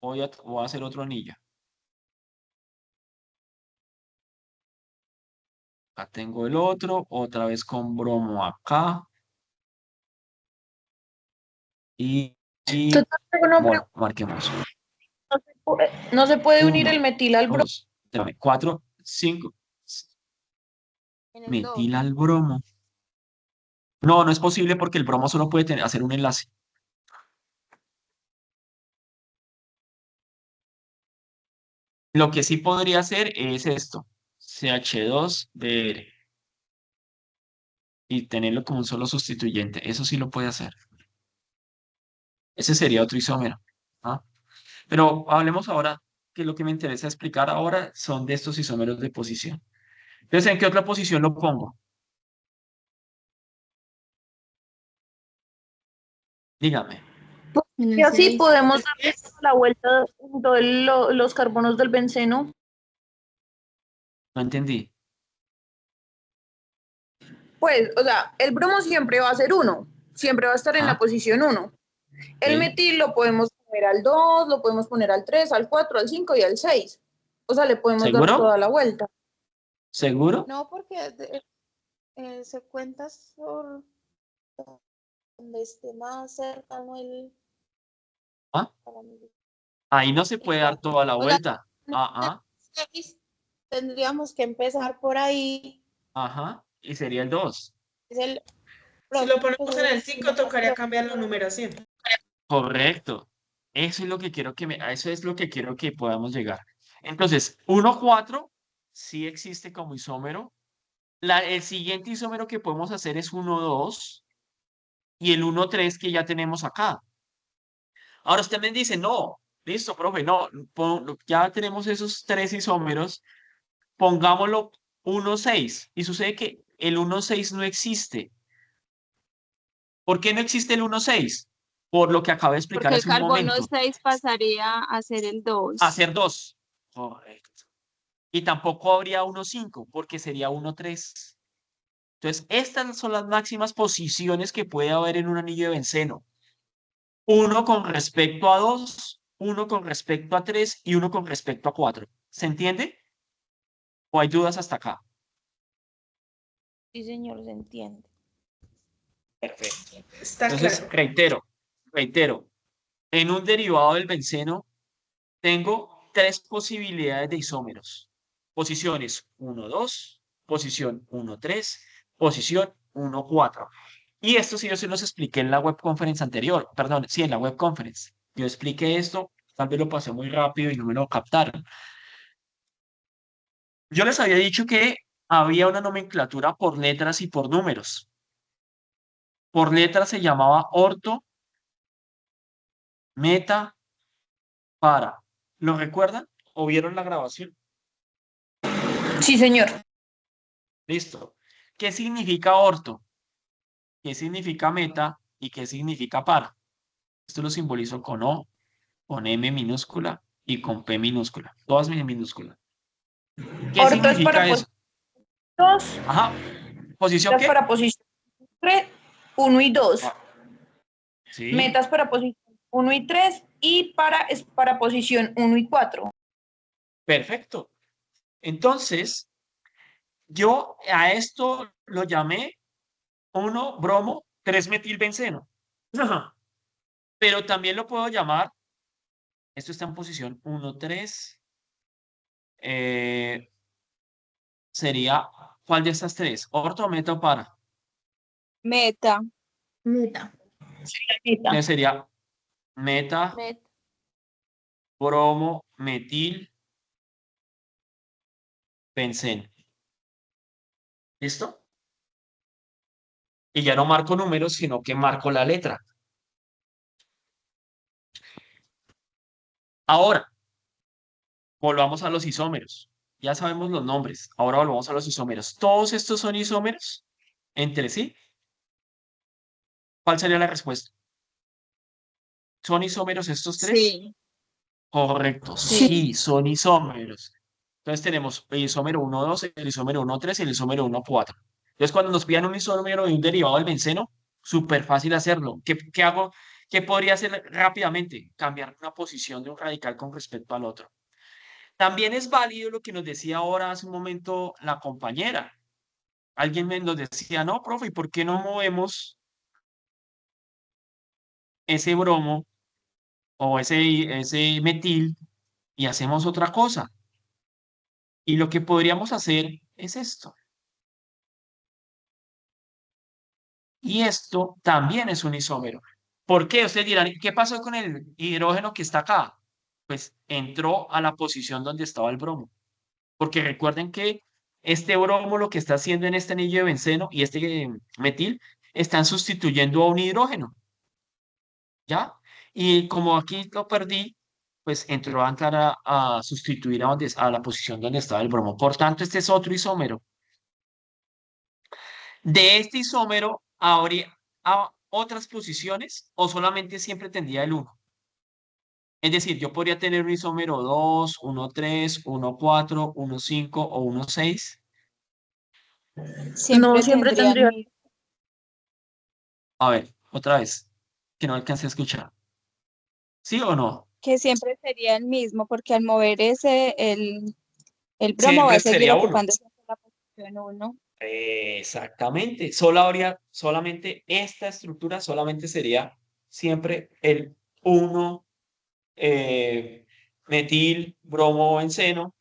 Voy a hacer otro anillo. Acá tengo el otro, otra vez con bromo acá. Y Entonces, tengo una bueno, marquemos. no se puede unir 1, el metil al bromo. 2, 3, 4, 5. Metil al bromo. No, no es posible porque el bromo solo puede hacer un enlace. Lo que sí podría hacer es esto. CH2Br. Y tenerlo como un solo sustituyente. Eso sí lo puede hacer. Ese sería otro isómero. ¿Ah? Pero hablemos ahora, que lo que me interesa explicar ahora son de estos isómeros de posición. Entonces, ¿en qué otra posición lo pongo? Dígame. En Y el así 6. podemos darle la vuelta en todos los carbonos del benceno. No entendí. Pues, o sea, el bromo siempre va a ser 1, siempre va a estar en la Ah, posición 1. El ok. metil lo podemos poner al 2, lo podemos poner al 3, al 4, al 5 y al 6. O sea, le podemos dar ¿Seguro? toda la vuelta. ¿Seguro? No, porque se cuenta por donde esté más cercano el Ah, parámetro. ahí no se puede dar toda la O sea, vuelta. Ah, tendríamos que empezar por ahí. ajá. Y sería el 2. Es el Si lo próximo, ponemos en el 5, tocaría cambiar la numeración. Correcto. Eso es lo que quiero a eso es lo que quiero que podamos llegar. Entonces, 1,4 sí existe como isómero. El siguiente isómero que podemos hacer es 1,2 y el 1,3 que ya tenemos acá. Ahora usted me dice, no, listo, profe, no, ya tenemos esos tres isómeros, pongámoslo 1,6. Y sucede que el 1,6 no existe. ¿Por qué no existe el 1,6? Por lo que acabo de explicar Porque el hace un carbono momento. 6 pasaría a ser el 2. Hacer 2. Correcto. Y tampoco habría 1,5 porque sería 1,3. Entonces, estas son las máximas posiciones que puede haber en un anillo de benceno. Uno con respecto a 2, uno con respecto a 3 y uno con respecto a 4. ¿Se entiende? ¿O hay dudas hasta acá? Sí, señor, se entiende. Perfecto. Está Entonces, claro. reitero, en un derivado del benceno tengo tres posibilidades de isómeros. Posiciones 1, 2, posición 1, 3, posición 1, 4. Y esto sí yo se los expliqué en la web conference anterior, perdón, sí, en la web conference. Yo expliqué esto, tal vez lo pasé muy rápido y no me lo captaron. Yo les había dicho que había una nomenclatura por letras y por números. Por letras se llamaba orto, meta, para. ¿Lo recuerdan? ¿O vieron la grabación? Sí, señor. Listo. ¿Qué significa orto? ¿Qué significa meta? ¿Y qué significa para? Esto lo simbolizo con O, con M minúscula y con P minúscula. Todas minúsculas. ¿Qué Orto es para significa eso? posición 2, Ajá. ¿Posición metas qué? para posición 1 y 2. Ah, sí. Metas para posición 1 y 3 y es para posición 1 y 4. Perfecto. Entonces, yo a esto lo llamé 1 bromo 3 metilbenceno. Ajá. Pero también lo puedo llamar, esto está en posición 1, 3. Sería, ¿cuál de estas tres? ¿Orto, meta o para? Meta. Meta. Entonces sería meta, bromo, metil, benceno. ¿Listo? Y ya no marco números, sino que marco la letra. Ahora, volvamos a los isómeros. Ya sabemos los nombres. Ahora volvamos a los isómeros. ¿Todos estos son isómeros entre sí? ¿Cuál sería la respuesta? ¿Son isómeros estos tres? Sí. Correcto, Sí. sí, son isómeros. Entonces tenemos el isómero 1,2, el isómero 1,3 y el isómero 1,4. Entonces, cuando nos pidan un isómero de un derivado del benceno, súper fácil hacerlo. ¿Qué hago? ¿Qué podría hacer rápidamente? Cambiar una posición de un radical con respecto al otro. También es válido lo que nos decía ahora hace un momento la compañera. Alguien nos decía, no, profe, ¿y por qué no movemos ese bromo o ese metil y hacemos otra cosa? Y lo que podríamos hacer es esto. Y esto también es un isómero. ¿Por qué? Ustedes dirán, ¿qué pasó con el hidrógeno que está acá? Pues entró a la posición donde estaba el bromo. Porque recuerden que este bromo lo que está haciendo en este anillo de benceno y este metil están sustituyendo a un hidrógeno. ¿Ya? Y como aquí lo perdí, pues entró a entrar a sustituir a la posición donde estaba el bromo. Por tanto, este es otro isómero. De este isómero, ¿habría otras posiciones o solamente siempre tendría el 1? Es decir, yo podría tener un isómero 2, 1, 3, 1, 4, 1, 5 o 1, 6. No, Siempre siempre tendría el tendría. mismo, A ver, otra vez, que no alcancé a escuchar. ¿Sí o no? que siempre sería el mismo, porque al mover el bromo va a Siempre seguir sería 1. ocupando siempre la posición 1. Exactamente. Solamente esta estructura solamente sería siempre el 1 metil bromo benceno,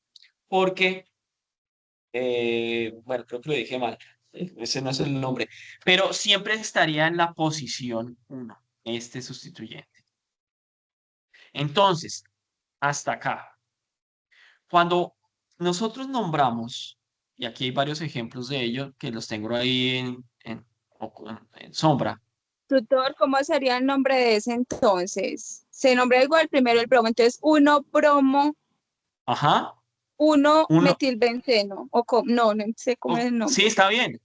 porque, bueno, creo que lo dije mal. Ese no es el nombre, pero siempre estaría en la posición 1, este sustituyente. Entonces, hasta acá. Cuando nosotros nombramos, y aquí hay varios ejemplos de ello que los tengo ahí en sombra. Tutor, ¿cómo sería el nombre de ese entonces? Se nombra igual primero el bromo, entonces 1 bromo, Ajá, 1 uno, metilbenceno, no sé cómo es el sí, nombre. está bien.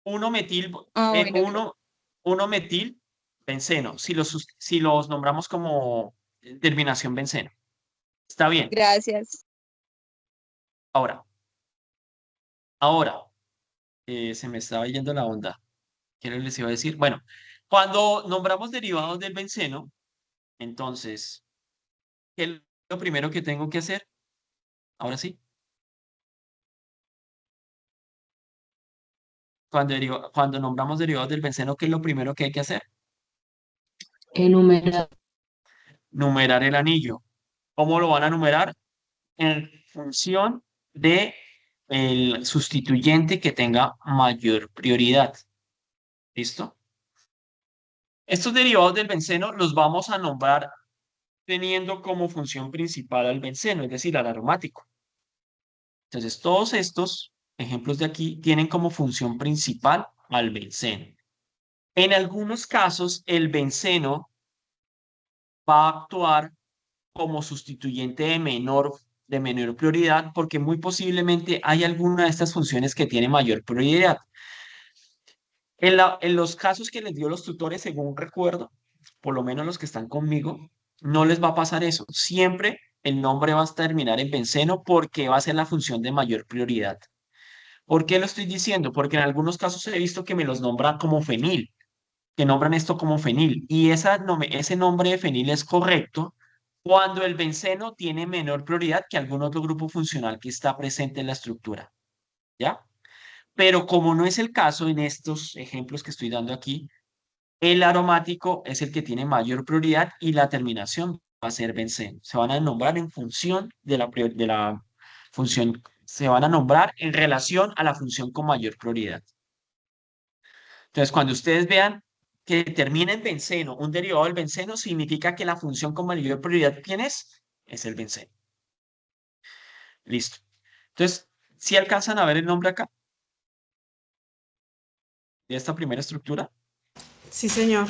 1 metil, Ah, bueno, 1 metil benceno, si los nombramos como terminación benceno. Está bien. gracias. Ahora, se me estaba yendo la onda. ¿Qué les iba a decir? Bueno, cuando nombramos derivados del benceno, entonces, ¿qué es lo primero que tengo que hacer? Ahora sí. Cuando nombramos derivados del benceno, ¿qué es lo primero que hay que hacer? Enumerar. Numerar el anillo. ¿Cómo lo van a numerar? En función de el sustituyente que tenga mayor prioridad. ¿Listo? Estos derivados del benceno los vamos a nombrar teniendo como función principal al benceno, es decir, al aromático. Entonces, todos estos ejemplos de aquí tienen como función principal al benceno. En algunos casos, el benceno va a actuar como sustituyente de menor prioridad, porque muy posiblemente hay alguna de estas funciones que tiene mayor prioridad. En los casos que les dio los tutores, según recuerdo, por lo menos los que están conmigo, no les va a pasar eso. Siempre el nombre va a terminar en benceno porque va a ser la función de mayor prioridad. ¿Por qué lo estoy diciendo? Porque en algunos casos he visto que me los nombran como fenil, que nombran esto como fenil, y ese nombre de fenil es correcto cuando el benceno tiene menor prioridad que algún otro grupo funcional que está presente en la estructura, ¿ya? Pero como no es el caso en estos ejemplos que estoy dando aquí, el aromático es el que tiene mayor prioridad y la terminación va a ser benceno. Se van a nombrar en función de la función, se van a nombrar en relación a la función con mayor prioridad. Entonces, cuando ustedes vean que termina en benceno, un derivado del benceno, significa que la función con mayor prioridad, ¿quién es? Es el benceno. Listo. Entonces, si alcanzan a ver el nombre acá de esta primera estructura, Sí, señor.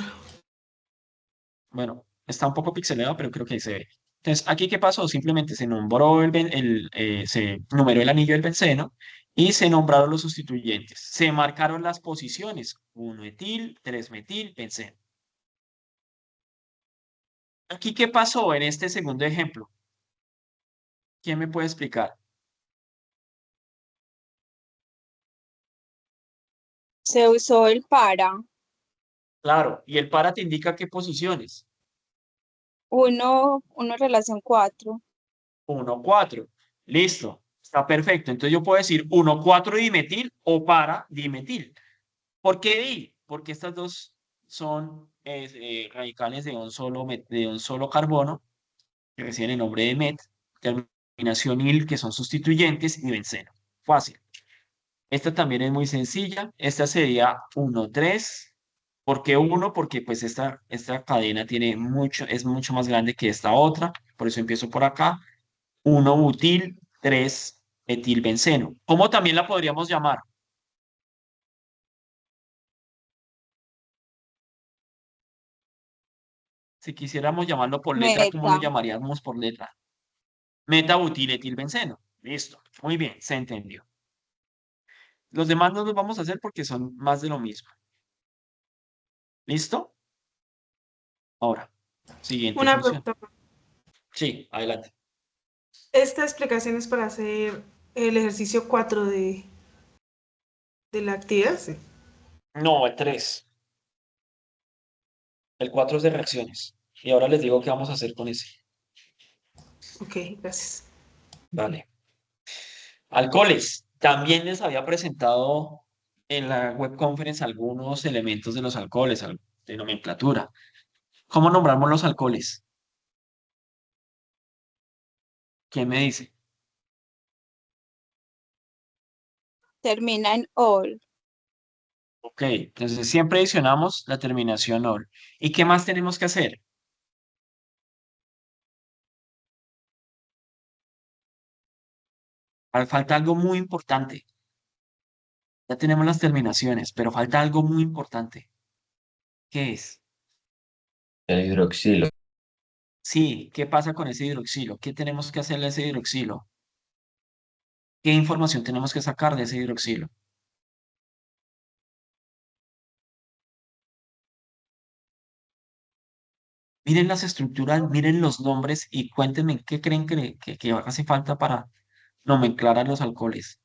bueno, está un poco pixelado, pero creo que ahí se ve. Entonces, ¿aquí qué pasó? Simplemente se nombró se numeró el anillo del benceno y se nombraron los sustituyentes. Se marcaron las posiciones, 1-etil, 3-metil, benceno. ¿Aquí qué pasó en este segundo ejemplo? ¿Quién me puede explicar? Se usó el para. Claro, y el para te indica qué posiciones. 1, relación 4. 1, 4. Listo, está perfecto. Entonces yo puedo decir 1, 4 dimetil o para dimetil. ¿Por qué di? Porque estas dos son radicales de un solo carbono que reciben el nombre de met, terminación il, que son sustituyentes, y benceno. Fácil. Esta también es muy sencilla. Esta sería 1, 3. ¿Por qué 1? Porque pues esta cadena es mucho más grande que esta otra. Por eso empiezo por acá. 1 butil, 3 etilbenceno. ¿Cómo también la podríamos llamar? Si quisiéramos llamarlo por letra, ¿cómo lo Meta. llamaríamos por letra? Metabutiletilbenceno. Listo. Muy bien, se entendió. Los demás no los vamos a hacer porque son más de lo mismo. ¿Listo? Ahora, siguiente Una función. pregunta. Sí, adelante. Esta explicación es para hacer el ejercicio 4 de la actividad, sí. No, el 3. El 4 es de reacciones. Y ahora les digo qué vamos a hacer con ese. Ok, gracias. Vale. Alcoholes. También les había presentado en la web conference algunos elementos de los alcoholes, de nomenclatura. ¿Cómo nombramos los alcoholes? ¿Quién me dice? Termina en ol. Ok, entonces siempre adicionamos la terminación ol. ¿Y qué más tenemos que hacer? Falta algo muy importante. Ya tenemos las terminaciones, pero falta algo muy importante. ¿Qué es? El hidroxilo. Sí, ¿qué pasa con ese hidroxilo? ¿Qué tenemos que hacerle a ese hidroxilo? ¿Qué información tenemos que sacar de ese hidroxilo? Miren las estructuras, miren los nombres y cuéntenme qué creen que hace falta para nomenclar a los alcoholes.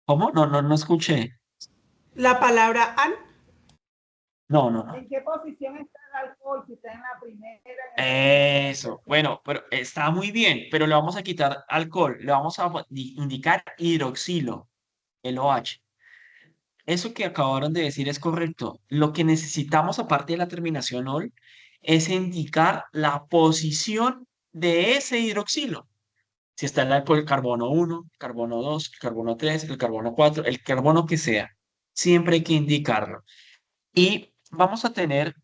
¿Cómo? No escuché. La palabra an, No, no, no. ¿En qué posición está el alcohol? Si está en la primera, Eso, bueno, pero está muy bien, pero le vamos a quitar alcohol, le vamos a indicar hidroxilo, el OH. Eso que acabaron de decir es correcto. Lo que necesitamos, aparte de la terminación ol, es indicar la posición de ese hidroxilo. Si está en el carbono 1, el carbono 2, el carbono 3, el carbono 4, el carbono que sea. Siempre hay que indicarlo. Y vamos a tener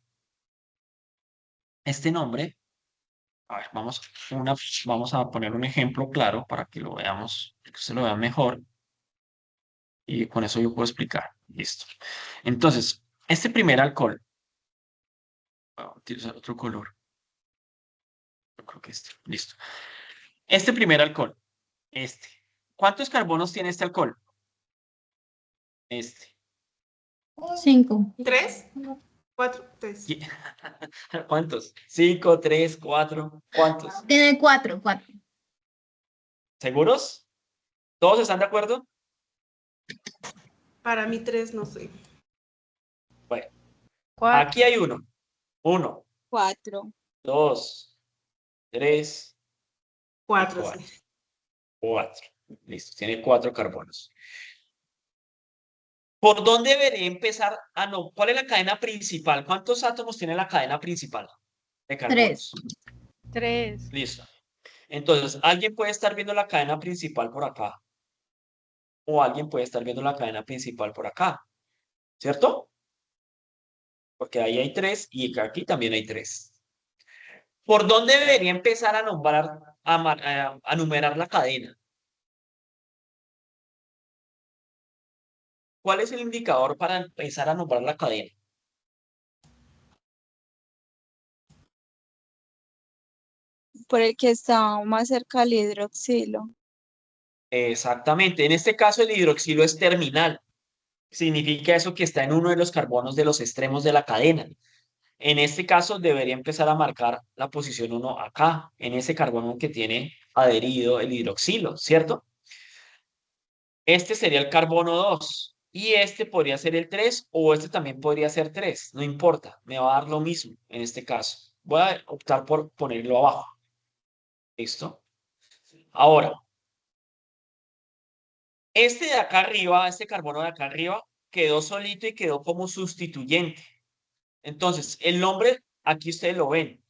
este nombre. A ver, vamos a poner un ejemplo claro para que lo veamos, que se lo vean mejor. Y con eso yo puedo explicar. Listo. Entonces, este primer alcohol, voy a utilizar otro color. Yo creo que este. Listo. Este primer alcohol, este. ¿Cuántos carbonos tiene este alcohol? Este. 5. 3, 4, 3. ¿Cuántos? 5, 3, 4. ¿Cuántos? Tiene 4. ¿Seguros? ¿Todos están de acuerdo? Para mí 3, no sé. Bueno, 4. aquí hay uno. 1, 4. 2, 3 y 4, 4. sí. 4. Listo, tiene 4 carbonos. ¿Por dónde debería empezar? No. ¿Cuál es la cadena principal? ¿Cuántos átomos tiene la cadena principal de carbonos? 3. Listo. Entonces, alguien puede estar viendo la cadena principal por acá. O alguien puede estar viendo la cadena principal por acá. ¿Cierto? Porque ahí hay 3 y aquí también hay 3. ¿Por dónde debería empezar a nombrar, a numerar la cadena? ¿Cuál es el indicador para empezar a nombrar la cadena? Por el que está más cerca al hidroxilo. Exactamente. En este caso, el hidroxilo es terminal. Significa eso que está en uno de los carbonos de los extremos de la cadena. En este caso debería empezar a marcar la posición 1 acá, en ese carbono que tiene adherido el hidroxilo, ¿cierto? Este sería el carbono 2 y este podría ser el 3 o este también podría ser 3, no importa, me va a dar lo mismo en este caso. Voy a optar por ponerlo abajo. ¿Listo? Ahora, este de acá arriba, este carbono de acá arriba, quedó solito y quedó como sustituyente. Entonces, el nombre, aquí ustedes lo ven.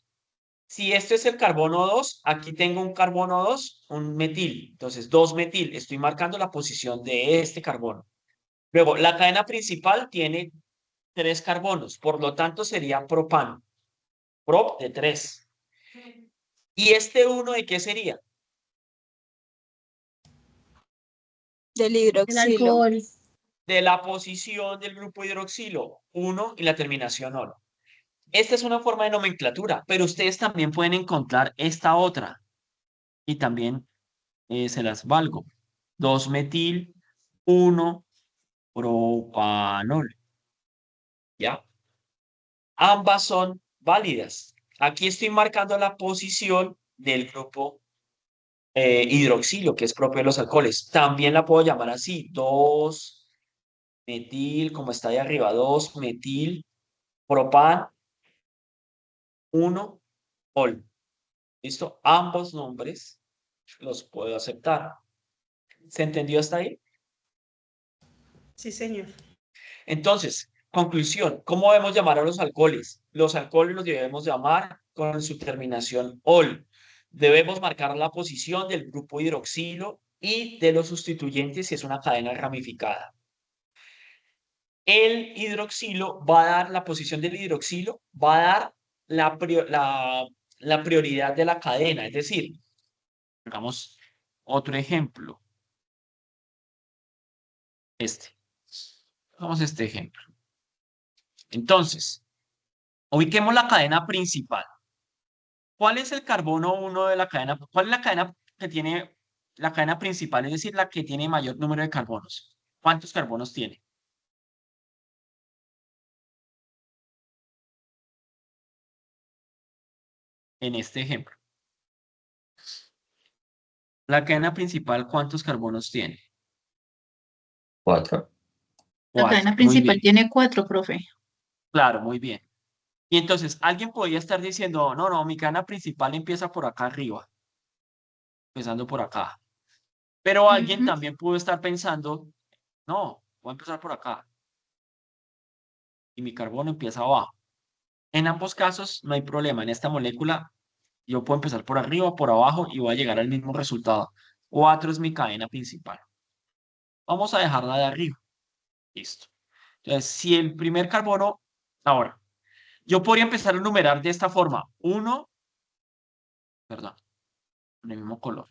Si este es el carbono 2, aquí tengo un carbono 2, un metil. Entonces, 2-metil. Estoy marcando la posición de este carbono. Luego, la cadena principal tiene 3 carbonos, por lo tanto sería propano. Prop de 3. ¿Y este 1 de qué sería? Del El hidroxilo. alcohol. De la posición del grupo hidroxilo, 1 y la terminación ol. Esta es una forma de nomenclatura, pero ustedes también pueden encontrar esta otra y también se las valgo. 2-metil, 1-propanol. ¿Ya? Ambas son válidas. Aquí estoy marcando la posición del grupo hidroxilo, que es propio de los alcoholes. También la puedo llamar así, 2-metil, como está ahí arriba, 2-metil, propan, 1-ol. ¿Listo? Ambos nombres los puedo aceptar. ¿Se entendió hasta ahí? Sí, señor. Entonces, conclusión, ¿cómo debemos llamar a los alcoholes? Los alcoholes los debemos llamar con su terminación ol. Debemos marcar la posición del grupo hidroxilo y de los sustituyentes si es una cadena ramificada. El hidroxilo va a dar, la posición del hidroxilo va a dar la prioridad de la cadena. Es decir, hagamos otro ejemplo. Vamos a este ejemplo. Entonces, ubiquemos la cadena principal. ¿Cuál es el carbono 1 de la cadena? ¿Cuál es la cadena que tiene la cadena principal? Es decir, la que tiene mayor número de carbonos. ¿Cuántos carbonos tiene? En este ejemplo. La cadena principal, ¿cuántos carbonos tiene? 4. La 4. cadena Muy bien. principal tiene 4, profe. Claro, muy bien. Y entonces, alguien podría estar diciendo, no, no, mi cadena principal empieza por acá arriba, empezando por acá. Pero alguien Ujú. también pudo estar pensando, no, voy a empezar por acá. Y mi carbono empieza abajo. En ambos casos no hay problema. En esta molécula yo puedo empezar por arriba o por abajo y voy a llegar al mismo resultado. 4 es mi cadena principal. Vamos a dejarla de arriba. Listo. Entonces, si el primer carbono, ahora, yo podría empezar a numerar de esta forma. 1, perdón, con el mismo color.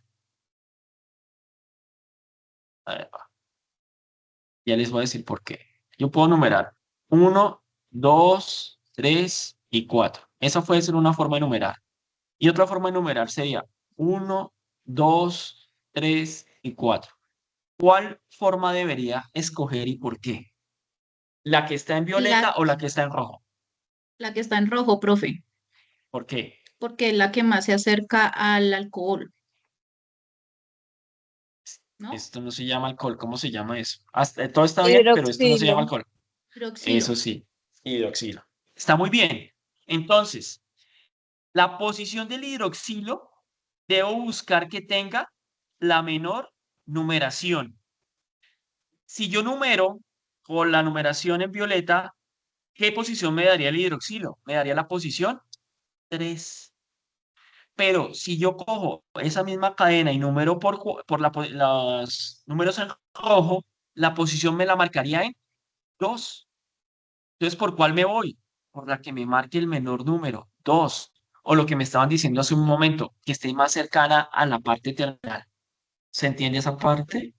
A ver, va. Ya les voy a decir por qué. Yo puedo numerar 1, 2, 3 y 4. Esa puede ser una forma de numerar. Y otra forma de numerar sería 1, 2, 3 y 4. ¿Cuál forma debería escoger y por qué? ¿La que está en violeta La, o la que está en rojo? la que está en rojo, profe, ¿Por qué? porque es la que más se acerca al alcohol, ¿no? Esto no se llama alcohol. ¿Cómo se llama eso? Todo está bien, pero esto no se llama Hidroxilo. alcohol. Hidroxilo. Eso sí, hidroxilo. Está muy bien. Entonces, la posición del hidroxilo debo buscar que tenga la menor numeración. Si yo numero con la numeración en violeta, ¿qué posición me daría el hidroxilo? Me daría la posición 3. Pero si yo cojo esa misma cadena y numero por los números en rojo, la posición me la marcaría en 2. Entonces, ¿por cuál me voy? Por la que me marque el menor número, 2. O lo que me estaban diciendo hace un momento, que esté más cercana a la parte terminal. ¿Se entiende esa parte?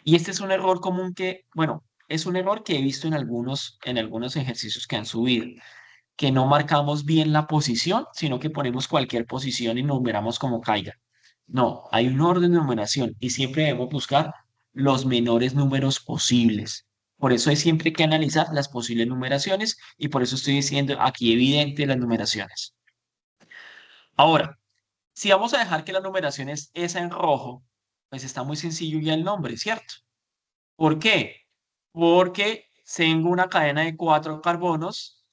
Y este es un error común que, bueno, es un error que he visto en algunos ejercicios que han subido, que no marcamos bien la posición, sino que ponemos cualquier posición y numeramos como caiga. No, hay un orden de numeración y siempre debemos buscar los menores números posibles. Por eso hay siempre que analizar las posibles numeraciones y por eso estoy diciendo aquí evidente las numeraciones. Ahora, si vamos a dejar que la numeración es esa en rojo, pues está muy sencillo ya el nombre, ¿cierto? ¿Por qué? Porque tengo una cadena de 4 carbonos.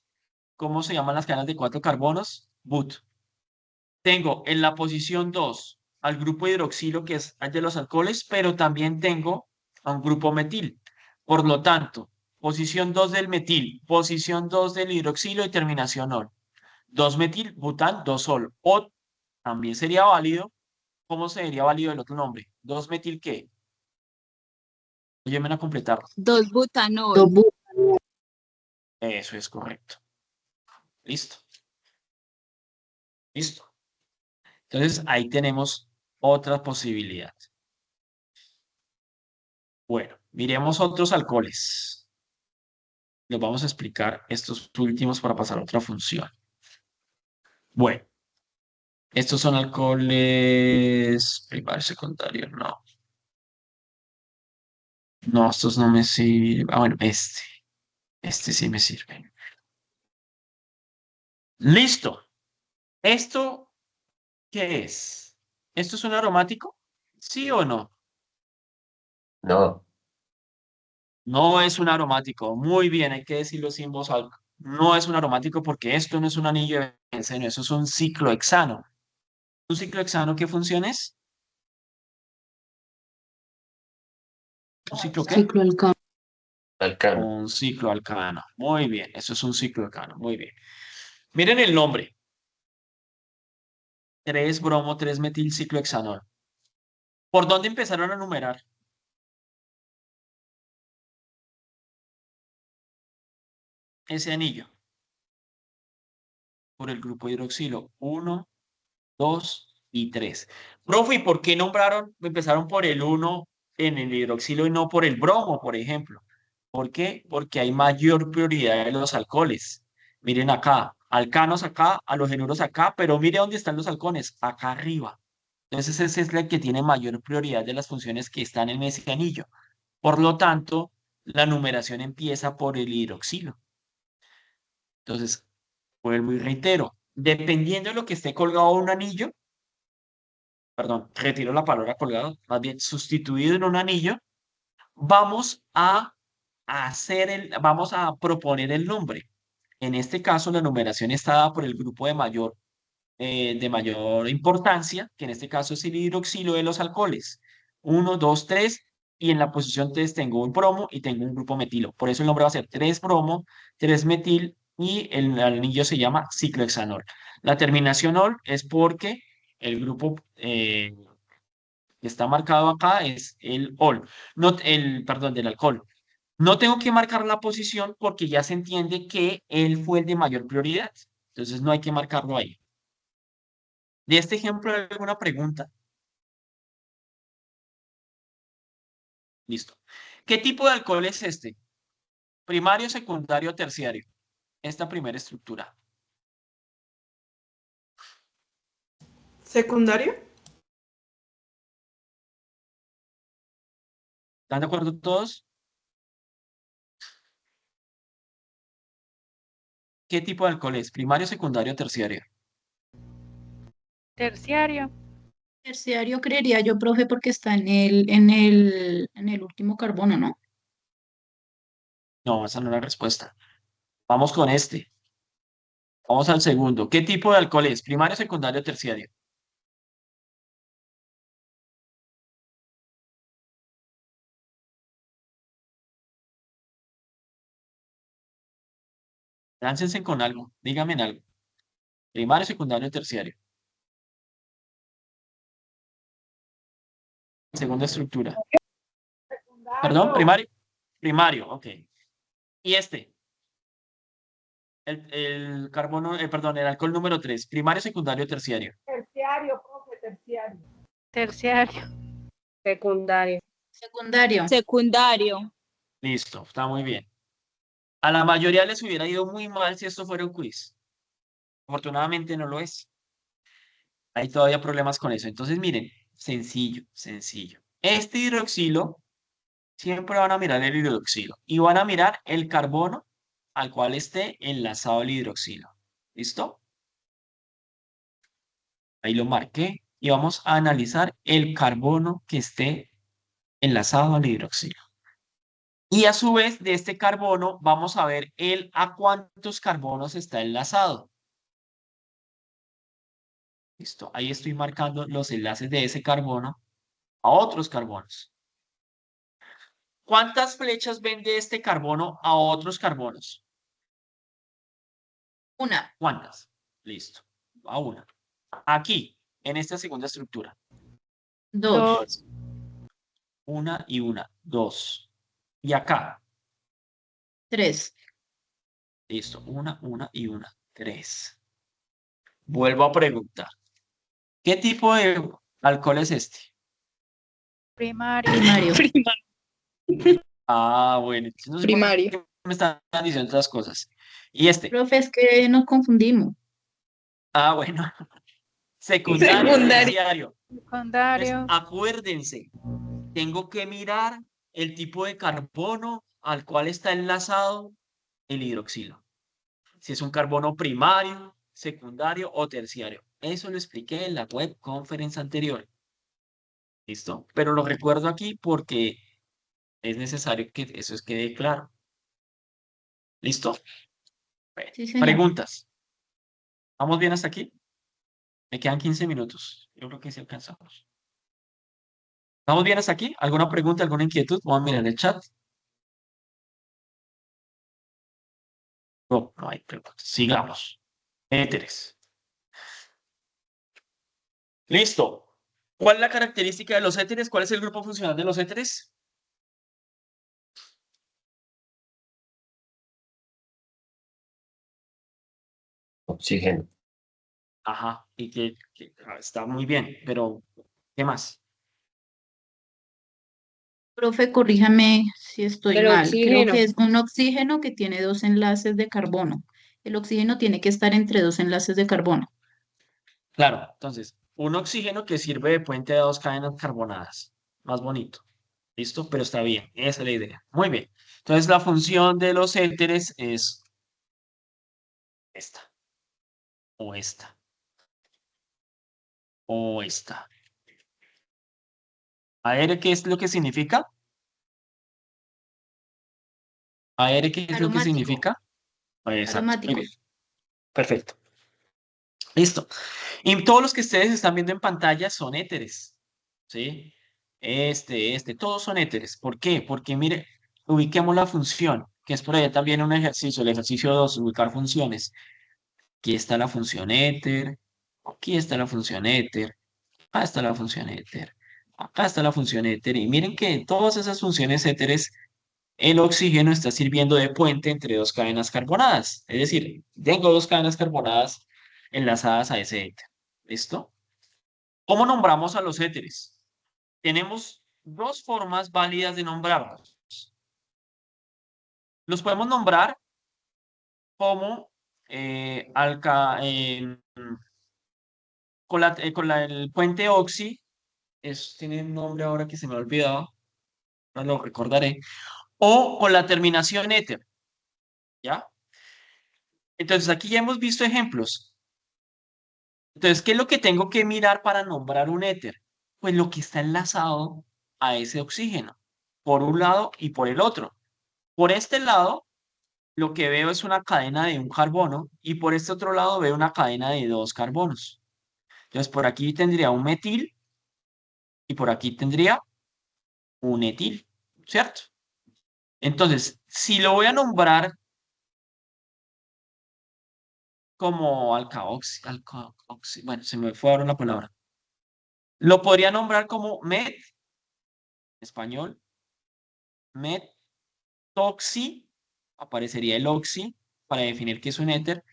¿Cómo se llaman las cadenas de 4 carbonos? But. Tengo en la posición 2 al grupo hidroxilo, que es el de los alcoholes, pero también tengo a un grupo metil. Por lo tanto, posición 2 del metil, posición 2 del hidroxilo y terminación ol. 2 metil, bután, 2 sol. O también sería válido. ¿Cómo sería válido el otro nombre? 2 metil, ¿qué? Óyeme a completarlo. 2 butanol. Eso es correcto. Listo. Listo. Entonces, ahí tenemos otra posibilidad. Bueno, miremos otros alcoholes. Les vamos a explicar estos últimos para pasar a otra función. Bueno, estos son alcoholes primario, secundario, no. No, estos no me sirven. Ah, bueno, este sí me sirve. Listo. ¿Esto qué es? ¿Esto es un aromático? ¿Sí o no? No, No es un aromático. Muy bien, hay que decirlo sin voz alta. No es un aromático porque esto no es un anillo de benceno, eso es un ciclohexano. ¿Un ciclohexano qué función es? ¿Un ciclo qué? Cicloalcano. alcano. Un cicloalcano. Muy bien, eso es un cicloalcano. Muy bien. Miren el nombre. 3-bromo, 3-metil-ciclohexanol. ¿Por dónde empezaron a numerar? Ese anillo. Por el grupo hidroxilo. 1, 2 y 3. Profe, ¿y por qué empezaron por el 1 en el hidroxilo y no por el bromo, por ejemplo? ¿Por qué? Porque hay mayor prioridad de los alcoholes. Miren acá, alcanos acá, halogenuros acá, pero mire dónde están los halcones, acá arriba. Entonces ese es el que tiene mayor prioridad de las funciones que están en ese anillo. Por lo tanto, la numeración empieza por el hidroxilo. Entonces, vuelvo y reitero, dependiendo de lo que esté colgado a un anillo, perdón, retiro la palabra colgado, más bien sustituido en un anillo, vamos a vamos a proponer el nombre. En este caso, la numeración está dada por el grupo de mayor importancia, que en este caso es el hidroxilo de los alcoholes. 1, 2, 3, y en la posición 3 tengo un bromo y tengo un grupo metilo. Por eso el nombre va a ser 3-bromo, 3-metil, y el anillo se llama ciclohexanol. La terminación ol es porque el grupo que está marcado acá es el ol, no, perdón, del alcohol. No tengo que marcar la posición porque ya se entiende que él fue el de mayor prioridad. Entonces no hay que marcarlo ahí. De este ejemplo, ¿hay alguna pregunta? Listo. ¿Qué tipo de alcohol es este? Primario, secundario, terciario. Esta primera estructura. ¿Secundario? ¿Están de acuerdo todos? ¿Qué tipo de alcohol es? Primario, secundario, terciario. Terciario. Terciario creería yo, profe, porque está en el último carbono, ¿no? No, esa no es la respuesta. Vamos con este. Vamos al segundo. ¿Qué tipo de alcohol es? Primario, secundario, terciario. Láncense con algo. Díganme en algo. Primario, secundario, terciario. Segunda estructura. Perdón, primario. Primario, ok. Y este. El carbono, perdón, el alcohol número 3. Primario, secundario, terciario. Terciario, profe, terciario. Terciario. Secundario. Secundario. Secundario. Listo, está muy bien. A la mayoría les hubiera ido muy mal si esto fuera un quiz. Afortunadamente no lo es. Hay todavía problemas con eso. Entonces, miren, sencillo, sencillo. Este hidroxilo siempre van a mirar el hidroxilo y van a mirar el carbono al cual esté enlazado el hidroxilo. ¿Listo? Ahí lo marqué y vamos a analizar el carbono que esté enlazado al hidroxilo. Y a su vez de este carbono vamos a ver a cuántos carbonos está enlazado. Listo, ahí estoy marcando los enlaces de ese carbono a otros carbonos. ¿Cuántas flechas ven de este carbono a otros carbonos? Una. ¿Cuántas? Listo, a una. Aquí, en esta segunda estructura. Dos. Una y una, dos. Y acá, Tres. listo, una y una, tres. Vuelvo a preguntar. ¿Qué tipo de alcohol es este? Primario. Primario. Ah, bueno, no sé por Primario. qué me están diciendo otras cosas. Y este, Profe, es que nos confundimos. ah, bueno, secundario, Secundario. terciario. Entonces, Secundario. acuérdense, tengo que mirar el tipo de carbono al cual está enlazado el hidroxilo. Si es un carbono primario, secundario o terciario. Eso lo expliqué en la web conference anterior. ¿Listo? Pero lo recuerdo aquí porque es necesario que eso quede claro. ¿Listo? Bueno, Sí, señor. preguntas. ¿Vamos bien hasta aquí? Me quedan 15 minutos. Yo creo que sí alcanzamos. ¿Vamos bien hasta aquí? ¿Alguna pregunta, alguna inquietud? Vamos a mirar el chat. No, no hay preguntas. Sigamos. Éteres. Listo. ¿Cuál es la característica de los éteres? ¿Cuál es el grupo funcional de los éteres? Oxígeno. Ajá, y que está muy bien, pero ¿qué más? Profe, corríjame si estoy Del mal. Creo oxígeno. que es un oxígeno que tiene dos enlaces de carbono. El oxígeno tiene que estar entre dos enlaces de carbono. Claro, entonces, un oxígeno que sirve de puente a dos cadenas carbonadas. Más bonito. ¿Listo? Pero está bien, esa es la idea. Muy bien. Entonces, la función de los éteres es esta, o esta, o esta. ¿AR qué es lo que significa? ¿AR qué es lo que Aromático. significa? Exacto, muy Aromático. bien. Perfecto. Listo. Y todos los que ustedes están viendo en pantalla son éteres. ¿Sí? Todos son éteres. ¿Por qué? Porque mire, ubiquemos la función, que es por allá también un ejercicio, el ejercicio 2, ubicar funciones. Aquí está la función éter, aquí está la función éter, acá está la función éter, acá está la función éter. Y miren que en todas esas funciones éteres, el oxígeno está sirviendo de puente entre dos cadenas carbonadas. Es decir, tengo dos cadenas carbonadas enlazadas a ese éter. ¿Listo? ¿Cómo nombramos a los éteres? Tenemos dos formas válidas de nombrarlos. Los podemos nombrar como el puente oxi, tiene un nombre ahora que se me ha olvidado, no lo recordaré, o con la terminación éter, ¿ya? Entonces aquí ya hemos visto ejemplos. Entonces, ¿qué es lo que tengo que mirar para nombrar un éter? Pues lo que está enlazado a ese oxígeno, por un lado y por el otro. Por este lado, lo que veo es una cadena de un carbono y por este otro lado veo una cadena de dos carbonos. Entonces, por aquí tendría un metil y por aquí tendría un etil, ¿cierto? Entonces, si lo voy a nombrar como bueno, se me fue ahora la palabra. Lo podría nombrar como español, metoxi, aparecería el oxi para definir que es un éter,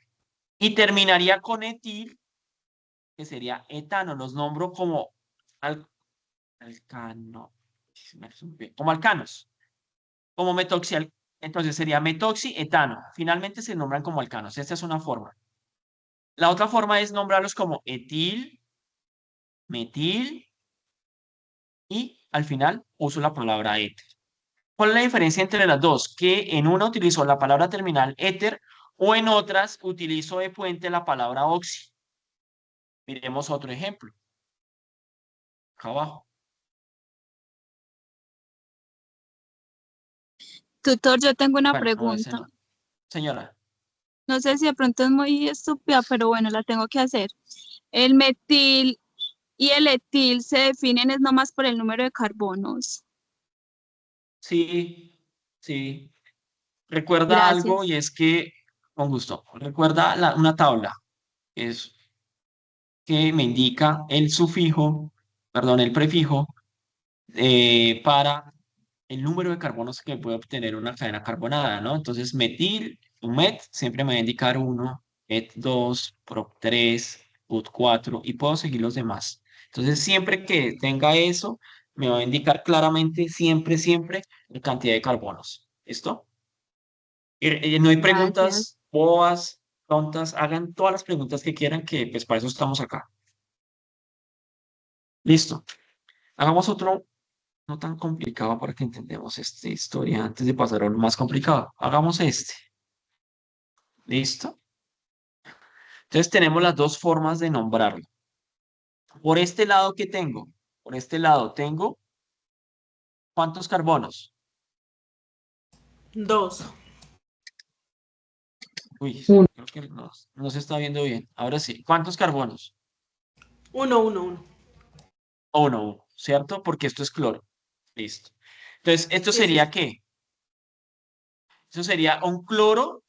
y terminaría con etil, que sería etano. Los nombro como alcano, como alcanos, como metoxial. Entonces sería metoxietano. Finalmente se nombran como alcanos. Esta es una forma. La otra forma es nombrarlos como etil, metil y al final uso la palabra éter. ¿Cuál es la diferencia entre las dos? Que en una utilizo la palabra terminal éter o en otras utilizo de puente la palabra oxi. Miremos otro ejemplo. Acá abajo. Tutor, yo tengo una Bueno, no, ese pregunta. no. Señora. No sé si de pronto es muy estúpida, pero bueno, la tengo que hacer. El metil y el etil se definen es nomás por el número de carbonos. Sí, sí. Recuerda algo Gracias. y es que, con gusto, recuerda una tabla. Es que me indica el sufijo, perdón, el prefijo para el número de carbonos que puede obtener una cadena carbonada, ¿no? Entonces, metil, un met, siempre me va a indicar 1, et 2, prop 3, ut 4, y puedo seguir los demás. Entonces, siempre que tenga eso, me va a indicar claramente, siempre, la cantidad de carbonos. ¿Listo? No hay Gracias. preguntas bobas, tontas, hagan todas las preguntas que quieran, que pues para eso estamos acá. Listo. Hagamos otro no tan complicado para que entendamos esta historia antes de pasar a lo más complicado. Hagamos este. ¿Listo? Entonces tenemos las dos formas de nombrarlo. Por este lado, ¿qué tengo? Por este lado tengo ¿cuántos carbonos? 2. Uy, Uno. creo que no se está viendo bien. Ahora sí. ¿Cuántos carbonos? 1, 1, 1. Uno, ¿cierto? Porque esto es cloro. Listo. Entonces, ¿esto Sí, sí, sería sí. qué? Eso sería un cloro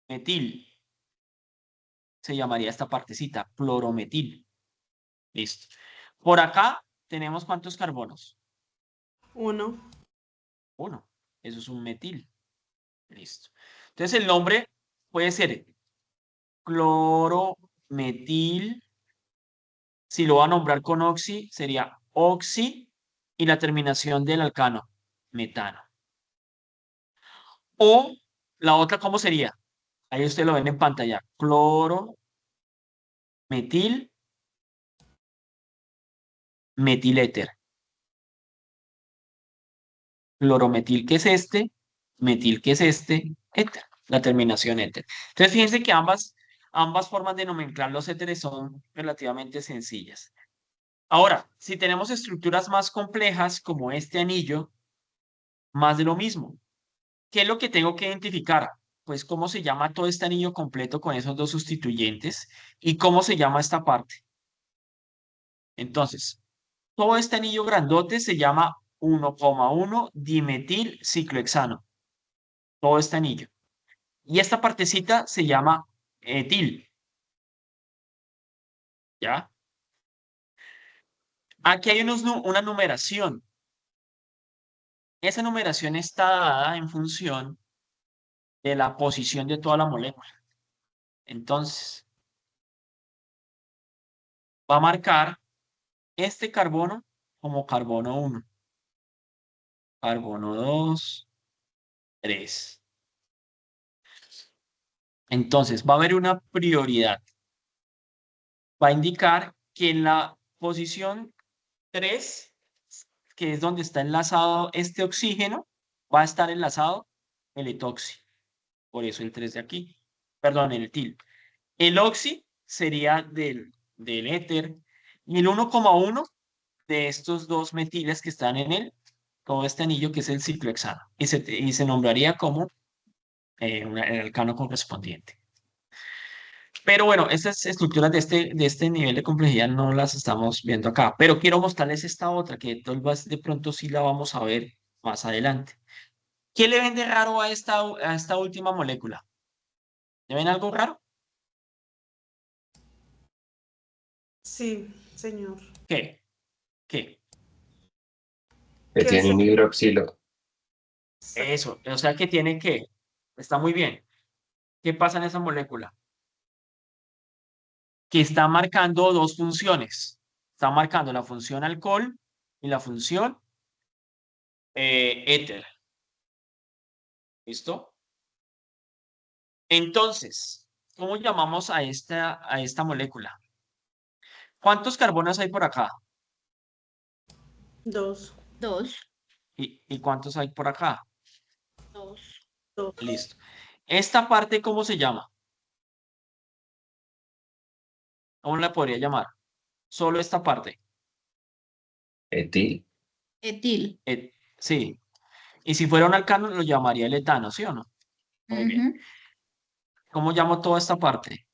metil. Se llamaría esta partecita, clorometil. Listo. Por acá tenemos ¿cuántos carbonos? 1. Uno. Eso es un metil. Listo. Entonces el nombre puede ser clorometil. Si lo va a nombrar con oxi, sería oxi y la terminación del alcano, metano. O la otra, ¿cómo sería? Ahí usted lo ven en pantalla. Clorometil, metiléter. Clorometil, que es este, metil, que es este, éter, la terminación éter. Entonces, fíjense que ambas formas de nomenclar los éteres son relativamente sencillas. Ahora, si tenemos estructuras más complejas como este anillo, más de lo mismo. ¿Qué es lo que tengo que identificar? Pues cómo se llama todo este anillo completo con esos dos sustituyentes y cómo se llama esta parte. Entonces, todo este anillo grandote se llama 1,1 dimetil ciclohexano. Todo este anillo. Y esta partecita se llama etil. ¿Ya? Aquí hay una numeración. Esa numeración está dada en función de la posición de toda la molécula. Entonces, va a marcar este carbono como carbono 1, carbono 2, 3. Entonces, va a haber una prioridad. Va a indicar que en la posición 3, que es donde está enlazado este oxígeno, va a estar enlazado el etoxi. Por eso el 3 de aquí. Perdón, el etil. El oxi sería del éter y el 1,1 de estos dos metiles que están en todo este anillo que es el ciclohexano y se nombraría como el alcano correspondiente. Pero bueno, estas estructuras de este nivel de complejidad no las estamos viendo acá, pero quiero mostrarles esta otra que tal vez de pronto sí la vamos a ver más adelante. ¿Qué le ven de raro a esta última molécula? ¿Le ven algo raro? Sí, señor. ¿Qué? ¿Qué? Que Que tiene se... un hidroxilo. Eso, o sea que tiene que, está muy bien. ¿Qué pasa en esa molécula? Que está marcando dos funciones. Está marcando la función alcohol y la función éter. ¿Listo? Entonces, ¿cómo llamamos a esta molécula? ¿Cuántos carbonos hay por acá? 2. 2. ¿Y cuántos hay por acá? Dos. Listo. ¿Esta parte cómo se llama? ¿Cómo la podría llamar? Solo esta parte. Etil. Etil. Sí. Y si fuera un alcano, lo llamaría el etano, ¿sí o no? Muy bien. Ujú. ¿Cómo llamo toda esta parte?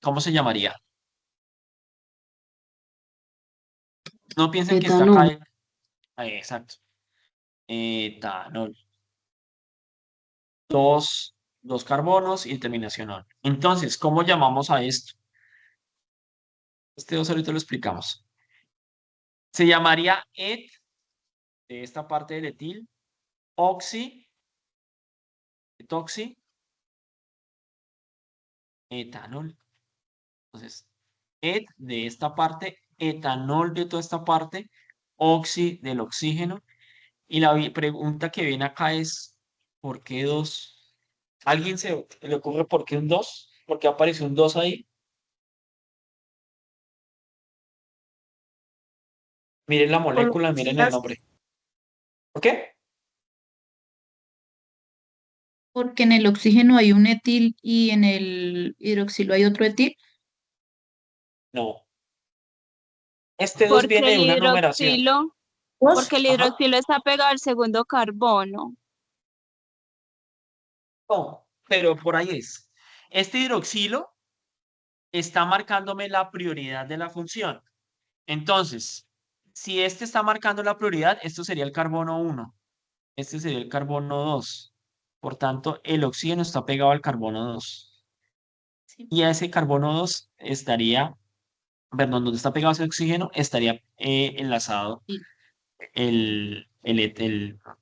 ¿Cómo se llamaría? No piensen que está acá. Etanol. Exacto. Etanol. Dos carbonos y terminación ol. Entonces, ¿cómo llamamos a esto? Este dos ahorita lo explicamos. Se llamaría et de esta parte del etil, oxi, etoxi, etanol. Entonces, et de esta parte, etanol de toda esta parte, oxi del oxígeno. Y la pregunta que viene acá es, ¿por qué dos? ¿Alguien se le ocurre por qué un dos? ¿Por qué apareció un dos ahí? Miren la Por molécula, miren el oxidación. nombre. ¿Por qué? Porque en el oxígeno hay un etil y en el hidroxilo hay otro etil. No. Este 2 Porque viene el de una numeración. hidroxilo, porque el Ajá. hidroxilo está pegado al segundo carbono. No, pero por ahí es. Este hidroxilo está marcándome la prioridad de la función. Entonces, si este está marcando la prioridad, esto sería el carbono 1. Este sería el carbono 2. Por tanto, el oxígeno está pegado al carbono 2. Sí. Y a ese carbono 2 estaría, perdón, donde está pegado ese oxígeno, estaría enlazado Sí.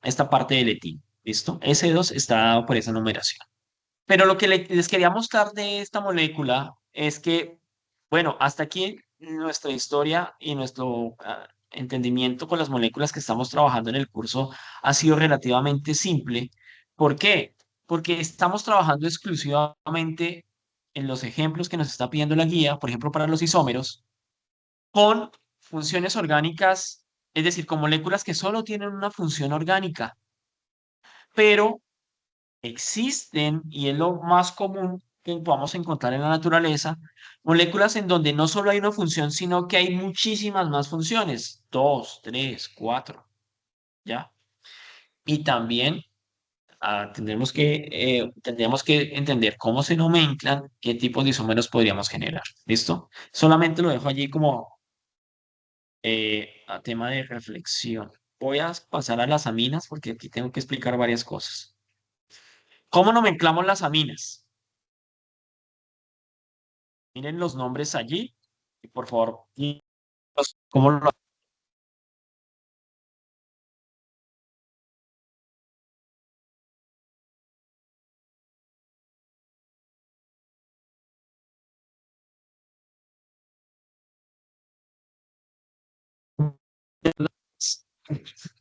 esta parte del etil. ¿Listo? Ese 2 está dado por esa numeración. Pero lo que les quería mostrar de esta molécula es que, bueno, hasta aquí nuestra historia y nuestro entendimiento con las moléculas que estamos trabajando en el curso ha sido relativamente simple. ¿Por qué? Porque estamos trabajando exclusivamente en los ejemplos que nos está pidiendo la guía, por ejemplo, para los isómeros, con funciones orgánicas, es decir, con moléculas que solo tienen una función orgánica, pero existen, y es lo más común que vamos a encontrar en la naturaleza, moléculas en donde no solo hay una función, sino que hay muchísimas más funciones, dos, tres, cuatro, ¿ya? Y también tendríamos que entender cómo se nomenclan, qué tipos de isómeros podríamos generar, ¿listo? Solamente lo dejo allí como a tema de reflexión. Voy a pasar a las aminas porque aquí tengo que explicar varias cosas. ¿Cómo nomenclamos las aminas? Miren los nombres allí y por favor, ¿cómo lo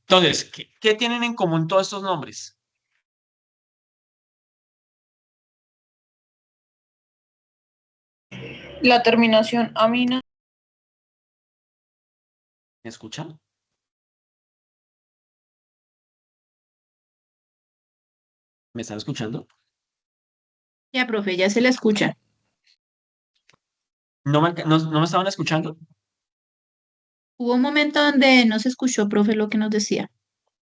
Entonces, ¿qué tienen en común todos estos nombres? La terminación amina. ¿Me escuchan? ¿Me están escuchando? Ya, profe, ya se la escucha. ¿No me estaban escuchando? Hubo un momento donde no se escuchó, profe, lo que nos decía.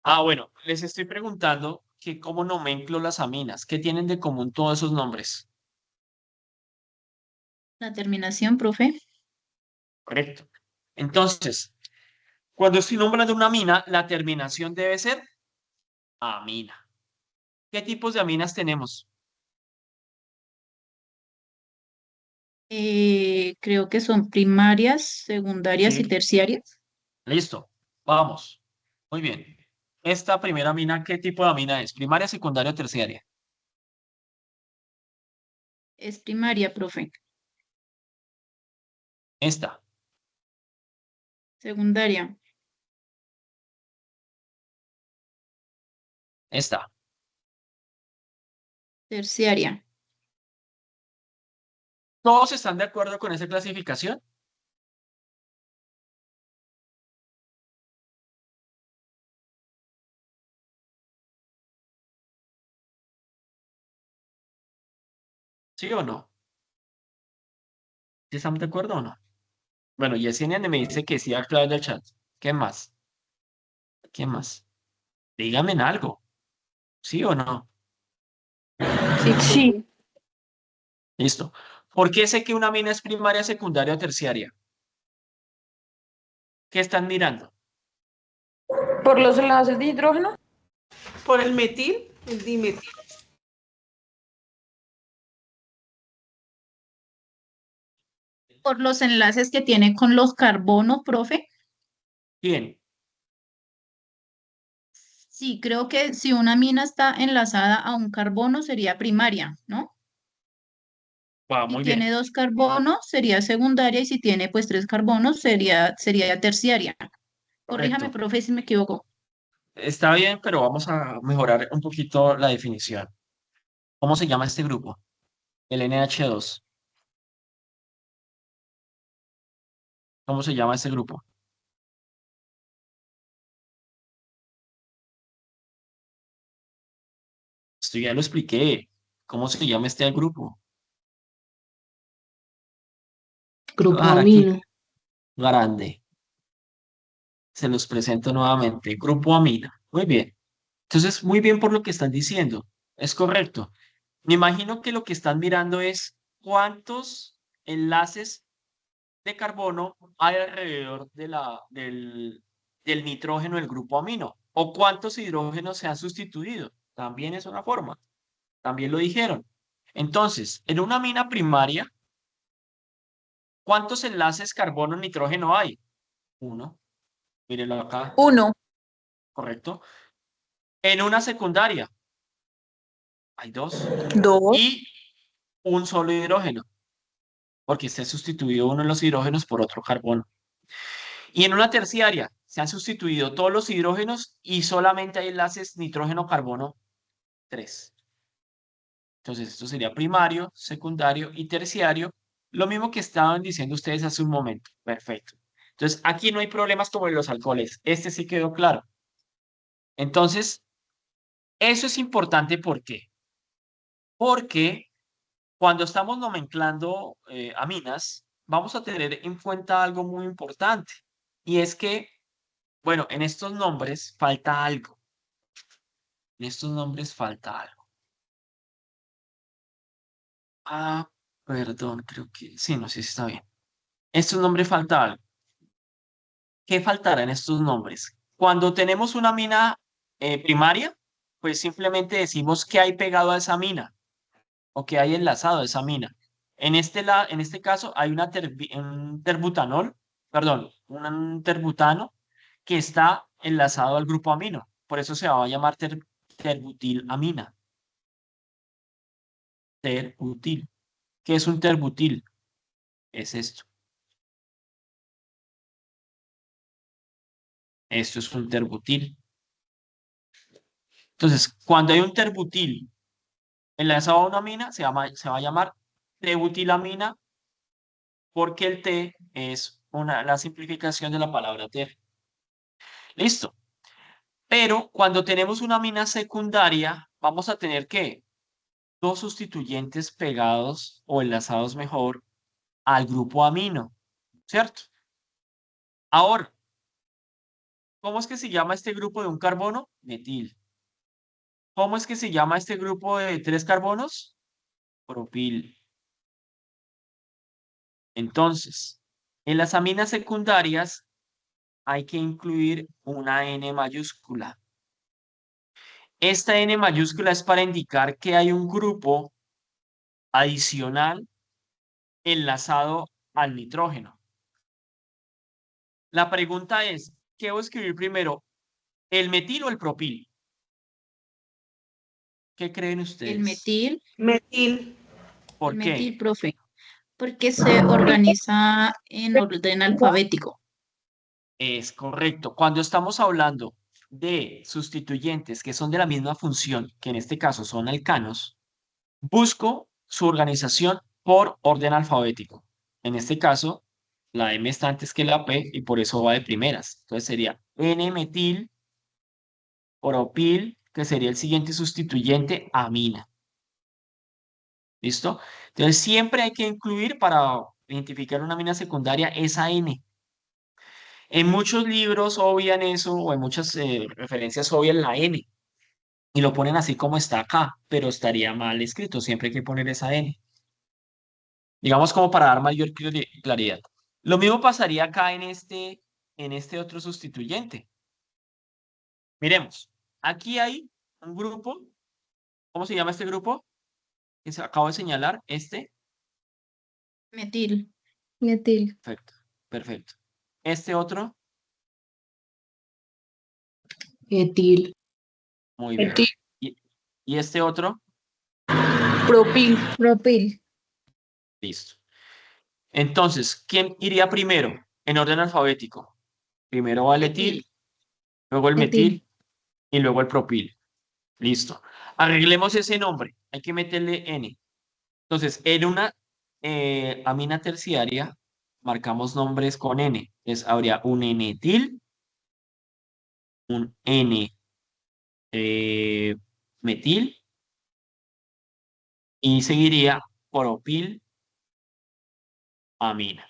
Bueno, les estoy preguntando que cómo nomenclo las aminas, ¿qué tienen de común todos esos nombres? La terminación, profe. Correcto. Entonces, cuando estoy nombrando una amina, la terminación debe ser amina. ¿Qué tipos de aminas tenemos? Creo que son primarias, secundarias y Sí, terciarias. listo. Vamos. Muy bien. Esta primera amina, ¿qué tipo de amina es? ¿Primaria, secundaria o terciaria? Es primaria, profe. Esta. Secundaria, Esta. terciaria. ¿Todos están de acuerdo con esa clasificación? ¿Sí o no? ¿Sí estamos de acuerdo o no? Bueno, Yesenia me dice que sí a través del chat. ¿Qué más? ¿Qué más? Díganme en algo. ¿Sí o no? Sí, Sí, profe. Listo. ¿Por qué sé que una mina es primaria, secundaria o terciaria? ¿Qué están mirando? por los enlaces de hidrógeno. Por el metil, el dimetil. Por los enlaces que tiene con los carbonos, profe. Bien. Sí, creo que si una mina está enlazada a un carbono sería primaria, ¿no? Va, Si muy bien. tiene dos carbonos sería secundaria y si tiene pues tres carbonos sería terciaria. Corríjame, Correcto. profe, si me equivoco. Está bien, pero vamos a mejorar un poquito la definición. ¿Cómo se llama este grupo? El NH2. ¿Cómo se llama este grupo? Esto ya lo expliqué. ¿Cómo se llama este grupo? Grupo Ahora aquí, amino. grande. Se los presento nuevamente. Grupo amina. Muy bien. Entonces, muy bien por lo que están diciendo. Es correcto. Me imagino que lo que están mirando es cuántos enlaces de carbono hay alrededor del nitrógeno del grupo amino o cuántos hidrógenos se han sustituido. También es una forma. También lo dijeron. Entonces, en una amina primaria, ¿cuántos enlaces carbono-nitrógeno hay? Uno. Mírenlo acá. Uno, Correcto. En una secundaria, hay dos. dos, Y un solo hidrógeno, porque se sustituyó uno de los hidrógenos por otro carbono. Y en una terciaria se han sustituido todos los hidrógenos y solamente hay enlaces nitrógeno-carbono 3. Entonces, esto sería primario, secundario y terciario. Lo mismo que estaban diciendo ustedes hace un momento. Perfecto. Entonces, aquí no hay problemas como en los alcoholes. Este sí quedó claro. Entonces, eso es importante. ¿Por qué? Porque cuando estamos nomenclando aminas, vamos a tener en cuenta algo muy importante. Y es que, bueno, en estos nombres falta algo. En estos nombres falta algo. Ah, perdón, creo que sí, no sé si está bien. Estos nombres falta algo. ¿Qué faltará en estos nombres? Cuando tenemos una mina primaria, pues simplemente decimos qué hay pegado a esa mina o qué hay enlazado a esa mina. En este caso hay un terbutanol, perdón, un terbutano que está enlazado al grupo amino. Por eso se va a llamar terbutilamina. Terbutil. ¿Qué es un terbutil? Es esto. Esto es un terbutil. Entonces, cuando hay un terbutil enlazado a una amina, se va a llamar trebutilamina porque el T es la simplificación de la palabra ter. Listo. Pero cuando tenemos una amina secundaria, vamos a tener que dos sustituyentes pegados o enlazados mejor al grupo amino, ¿cierto? Ahora, ¿cómo es que se llama este grupo de un carbono? Metil. ¿Cómo es que se llama este grupo de tres carbonos? Propil. Entonces, en las aminas secundarias hay que incluir una N mayúscula. Esta N mayúscula es para indicar que hay un grupo adicional enlazado al nitrógeno. La pregunta es, ¿qué voy a escribir primero? ¿El metil o el propil? ¿Qué creen El ustedes? metil, Metil. el ¿Por metil, qué? profe, porque se organiza en orden alfabético. Es correcto. Cuando estamos hablando de sustituyentes que son de la misma función, que en este caso son alcanos, busco su organización por orden alfabético. En este caso, la M está antes que la P y por eso va de primeras. Entonces sería N-metil, propil, que sería el siguiente sustituyente, amina. ¿Listo? Entonces siempre hay que incluir para identificar una amina secundaria esa N. En muchos libros obvian eso, o en muchas referencias obvian la N, y lo ponen así como está acá, pero estaría mal escrito, siempre hay que poner esa N. Digamos como para dar mayor claridad. Lo mismo pasaría acá en este otro sustituyente. Miremos, aquí hay un grupo, ¿cómo se llama este grupo? Que se acabo de señalar, este. Metil. Metil. Perfecto, perfecto. Este otro, Etil. muy bien. Etil. Y este otro, Propil. Propil. listo. Entonces, ¿quién iría primero en orden alfabético? Primero va el etil, luego el Etil. metil y luego el propil. Listo. Arreglemos ese nombre. Hay que meterle N. Entonces, en una amina terciaria, marcamos nombres con N. Entonces, habría un N-etil, un N-metil y seguiría propil amina.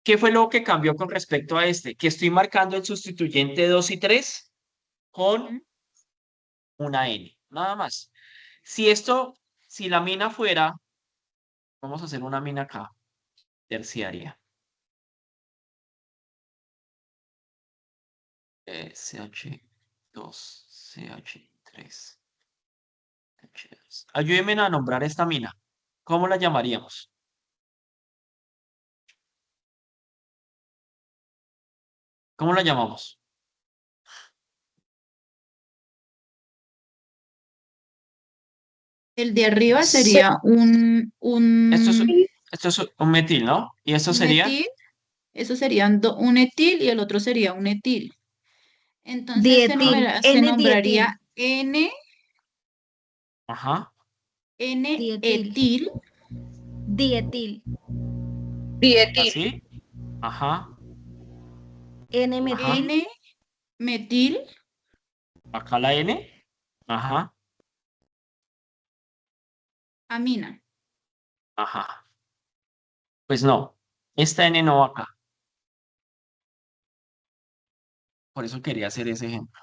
¿Qué fue lo que cambió con respecto a este? Que estoy marcando el sustituyente 2 y 3 con una N, nada más. Si la mina fuera, vamos a hacer una mina acá, terciaria. CH2, CH3. Ayúdenme a nombrar esta mina. ¿Cómo la llamaríamos? ¿Cómo la llamamos? El de arriba Se- sería Esto es un metil, ¿no? Y esto un sería, metil, eso serían un etil y el otro sería un etil. Entonces Dietil. se N-dietil. nombraría N, ajá, Dietil. N-etil, Dietil. Dietil. así, ajá, ajá, N-metil. N-metil, acá la N, ajá, amina. ajá. Pues no, esta N no va acá. Por eso quería hacer ese ejemplo.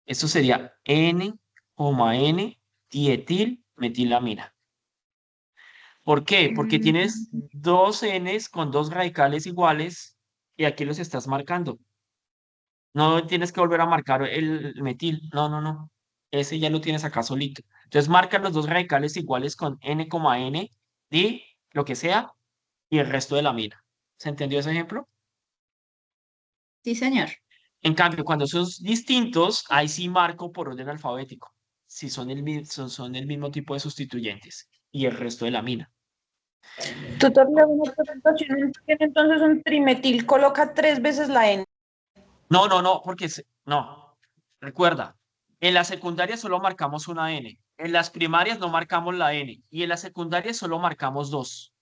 Esto sería N, N, dietil, metilamina. ¿Por qué? Porque tienes dos Ns con dos radicales iguales y aquí los estás marcando. No tienes que volver a marcar el metil. No, no, no. Ese ya lo tienes acá solito. Entonces marca los dos radicales iguales con N, N, di lo que sea, y el resto de la mina. ¿Se entendió ese ejemplo? Sí, señor. En cambio, cuando son distintos, ahí sí marco por orden alfabético. Si son el mismo tipo de sustituyentes y el resto de la mina. Tú te haces una presentación, entonces un trimetil coloca 3 veces la N. No, no, no, porque no. Recuerda, en la secundaria solo marcamos una N. En las primarias no marcamos la N. Y en la secundaria solo marcamos dos.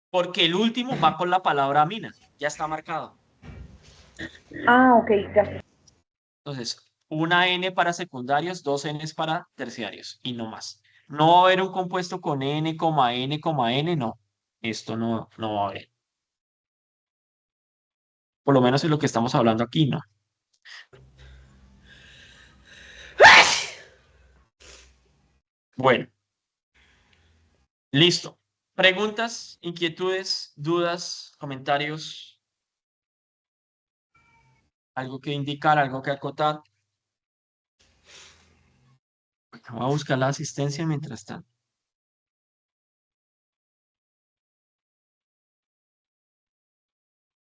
Porque el último va con la palabra mina. Ya está marcado. Ah, ok, ya. Entonces, una N para secundarios, dos Ns para terciarios y no más. No va a haber un compuesto con N, N, N, no. Esto no va a haber. Por lo menos es lo que estamos hablando aquí, ¿no? Bueno, listo. ¿Preguntas, inquietudes, dudas, comentarios? ¿Algo que indicar, algo que acotar? Bueno, voy a buscar la asistencia mientras tanto.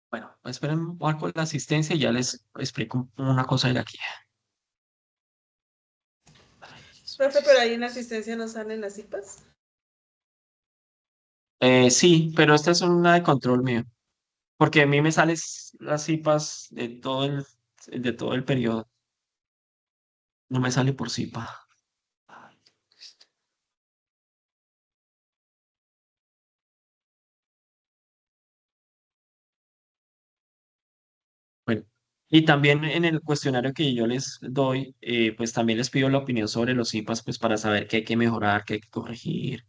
Bueno, esperen, marco la asistencia y ya les explico una cosa de aquí. Profe, pero ahí en la asistencia no salen las cipas. Sí, pero esta es una de control mío. Porque a mí me salen las cipas de todo el periodo. No me sale por cipa. Bueno, y también en el cuestionario que yo les doy, pues también les pido la opinión sobre los cipas, pues para saber qué hay que mejorar, qué hay que corregir.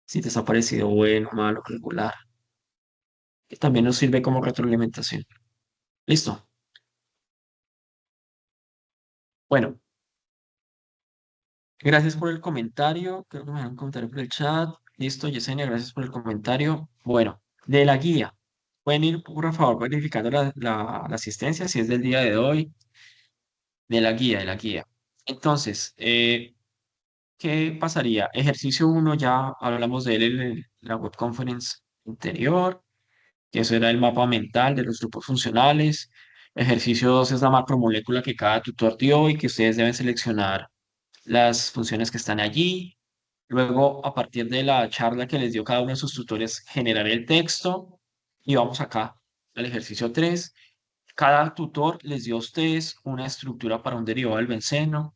Si te ha parecido bueno, malo, regular. Que también nos sirve como retroalimentación. Listo. Bueno, gracias por el comentario. Creo que me dejaron un comentario por el chat. Listo, Yesenia, gracias por el comentario. Bueno, de la guía. Pueden ir, por favor, verificando la asistencia, si es del día de hoy, de la guía, de la guía. Entonces, ¿qué pasaría? Ejercicio uno ya hablamos de él en la web conference anterior, que eso era el mapa mental de los grupos funcionales. Ejercicio 2 es la macromolécula que cada tutor dio y que ustedes deben seleccionar las funciones que están allí. Luego, a partir de la charla que les dio cada uno de sus tutores, generar el texto. Y vamos acá al ejercicio 3. Cada tutor les dio a ustedes una estructura para un derivado del benceno.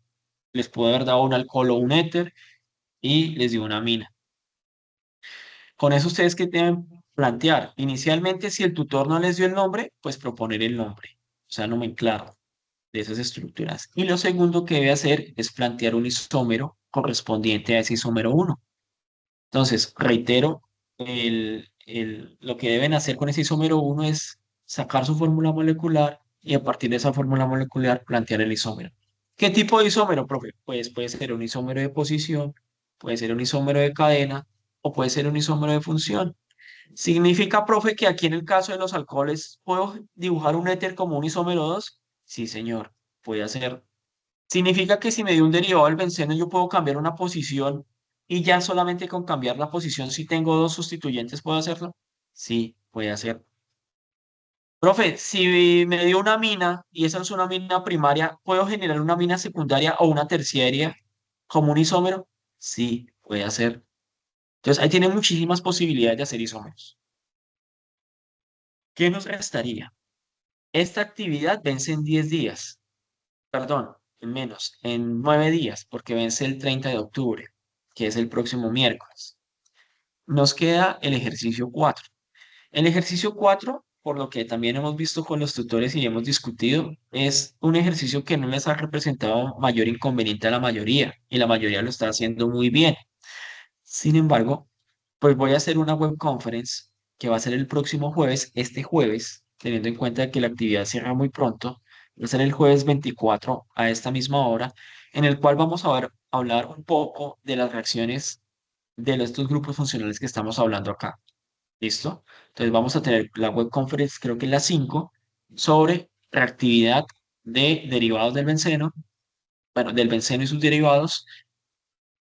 Les puede haber dado un alcohol o un éter y les dio una amina. Con eso ustedes que deben plantear. Inicialmente, si el tutor no les dio el nombre, pues proponer el nombre. O sea, nomenclar de esas estructuras. Y lo segundo que debe hacer es plantear un isómero correspondiente a ese isómero 1. Entonces, reitero, lo que deben hacer con ese isómero 1 es sacar su fórmula molecular y a partir de esa fórmula molecular plantear el isómero. ¿Qué tipo de isómero, profe? Pues puede ser un isómero de posición, puede ser un isómero de cadena o puede ser un isómero de función. ¿Significa, profe, que aquí en el caso de los alcoholes puedo dibujar un éter como un isómero 2? Sí, señor, puede hacer. ¿Significa que si me dio un derivado del benceno yo puedo cambiar una posición y ya solamente con cambiar la posición si tengo dos sustituyentes puedo hacerlo? Sí, puede hacer. Profe, si me dio una mina y esa es una mina primaria, ¿puedo generar una mina secundaria o una terciaria como un isómero? Sí, puede hacer. Entonces ahí tiene muchísimas posibilidades de hacer isómeros. ¿Qué nos restaría? Esta actividad vence en 10 días. Perdón, en menos, en 9 días, porque vence el 30 de octubre, que es el próximo miércoles. Nos queda el ejercicio 4. El ejercicio 4, por lo que también hemos visto con los tutores y hemos discutido, es un ejercicio que no les ha representado mayor inconveniente a la mayoría, y la mayoría lo está haciendo muy bien. Sin embargo, pues voy a hacer una web conference que va a ser el próximo jueves, este jueves, teniendo en cuenta que la actividad cierra muy pronto, va a ser el jueves 24 a esta misma hora, en el cual vamos a hablar un poco de las reacciones de estos grupos funcionales que estamos hablando acá. ¿Listo? Entonces vamos a tener la web conference, creo que es la 5, sobre reactividad de derivados del benceno, bueno, del benceno y sus derivados,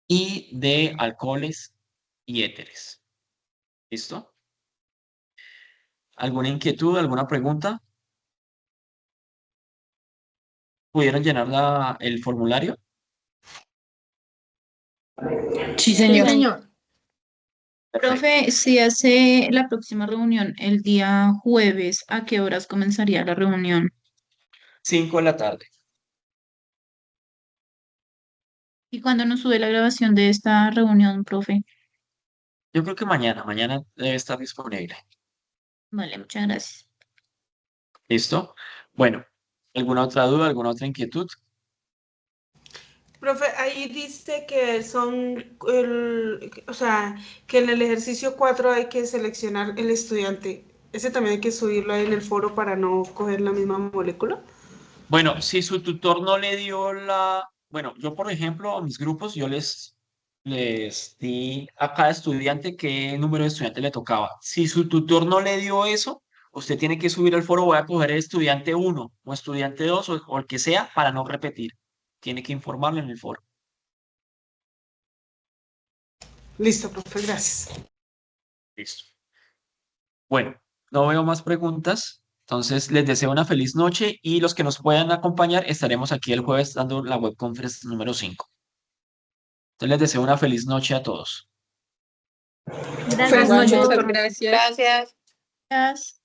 y de alcoholes y éteres. ¿Listo? ¿Alguna inquietud, alguna pregunta? ¿Pudieron llenar el formulario? Sí, Sí, señor. señor. Perfecto. Profe, si hace la próxima reunión el día jueves, ¿a qué horas comenzaría la reunión? 5 de la tarde. ¿Y cuándo nos sube la grabación de esta reunión, profe? Yo creo que mañana debe estar disponible. Vale, muchas gracias. ¿Listo? Bueno, ¿alguna otra duda, alguna otra inquietud? Profe, ahí dice que o sea, que en el ejercicio 4 hay que seleccionar el estudiante. ¿Ese también hay que subirlo ahí en el foro para no coger la misma molécula? Bueno, si su tutor no le dio bueno, yo por ejemplo a mis grupos yo les di a cada estudiante qué número de estudiante le tocaba. Si su tutor no le dio eso, usted tiene que subir al foro, voy a coger el estudiante 1 o estudiante 2 o el que sea para no repetir. Tiene que informarlo en el foro. Listo, profe, gracias. Listo. Bueno, no veo más preguntas. Entonces, les deseo una feliz noche y los que nos puedan acompañar, estaremos aquí el jueves dando la web conference número 5. Entonces, les deseo una feliz noche a todos. Gracias, Feliz noche, doctor. doctor. Gracias. Gracias.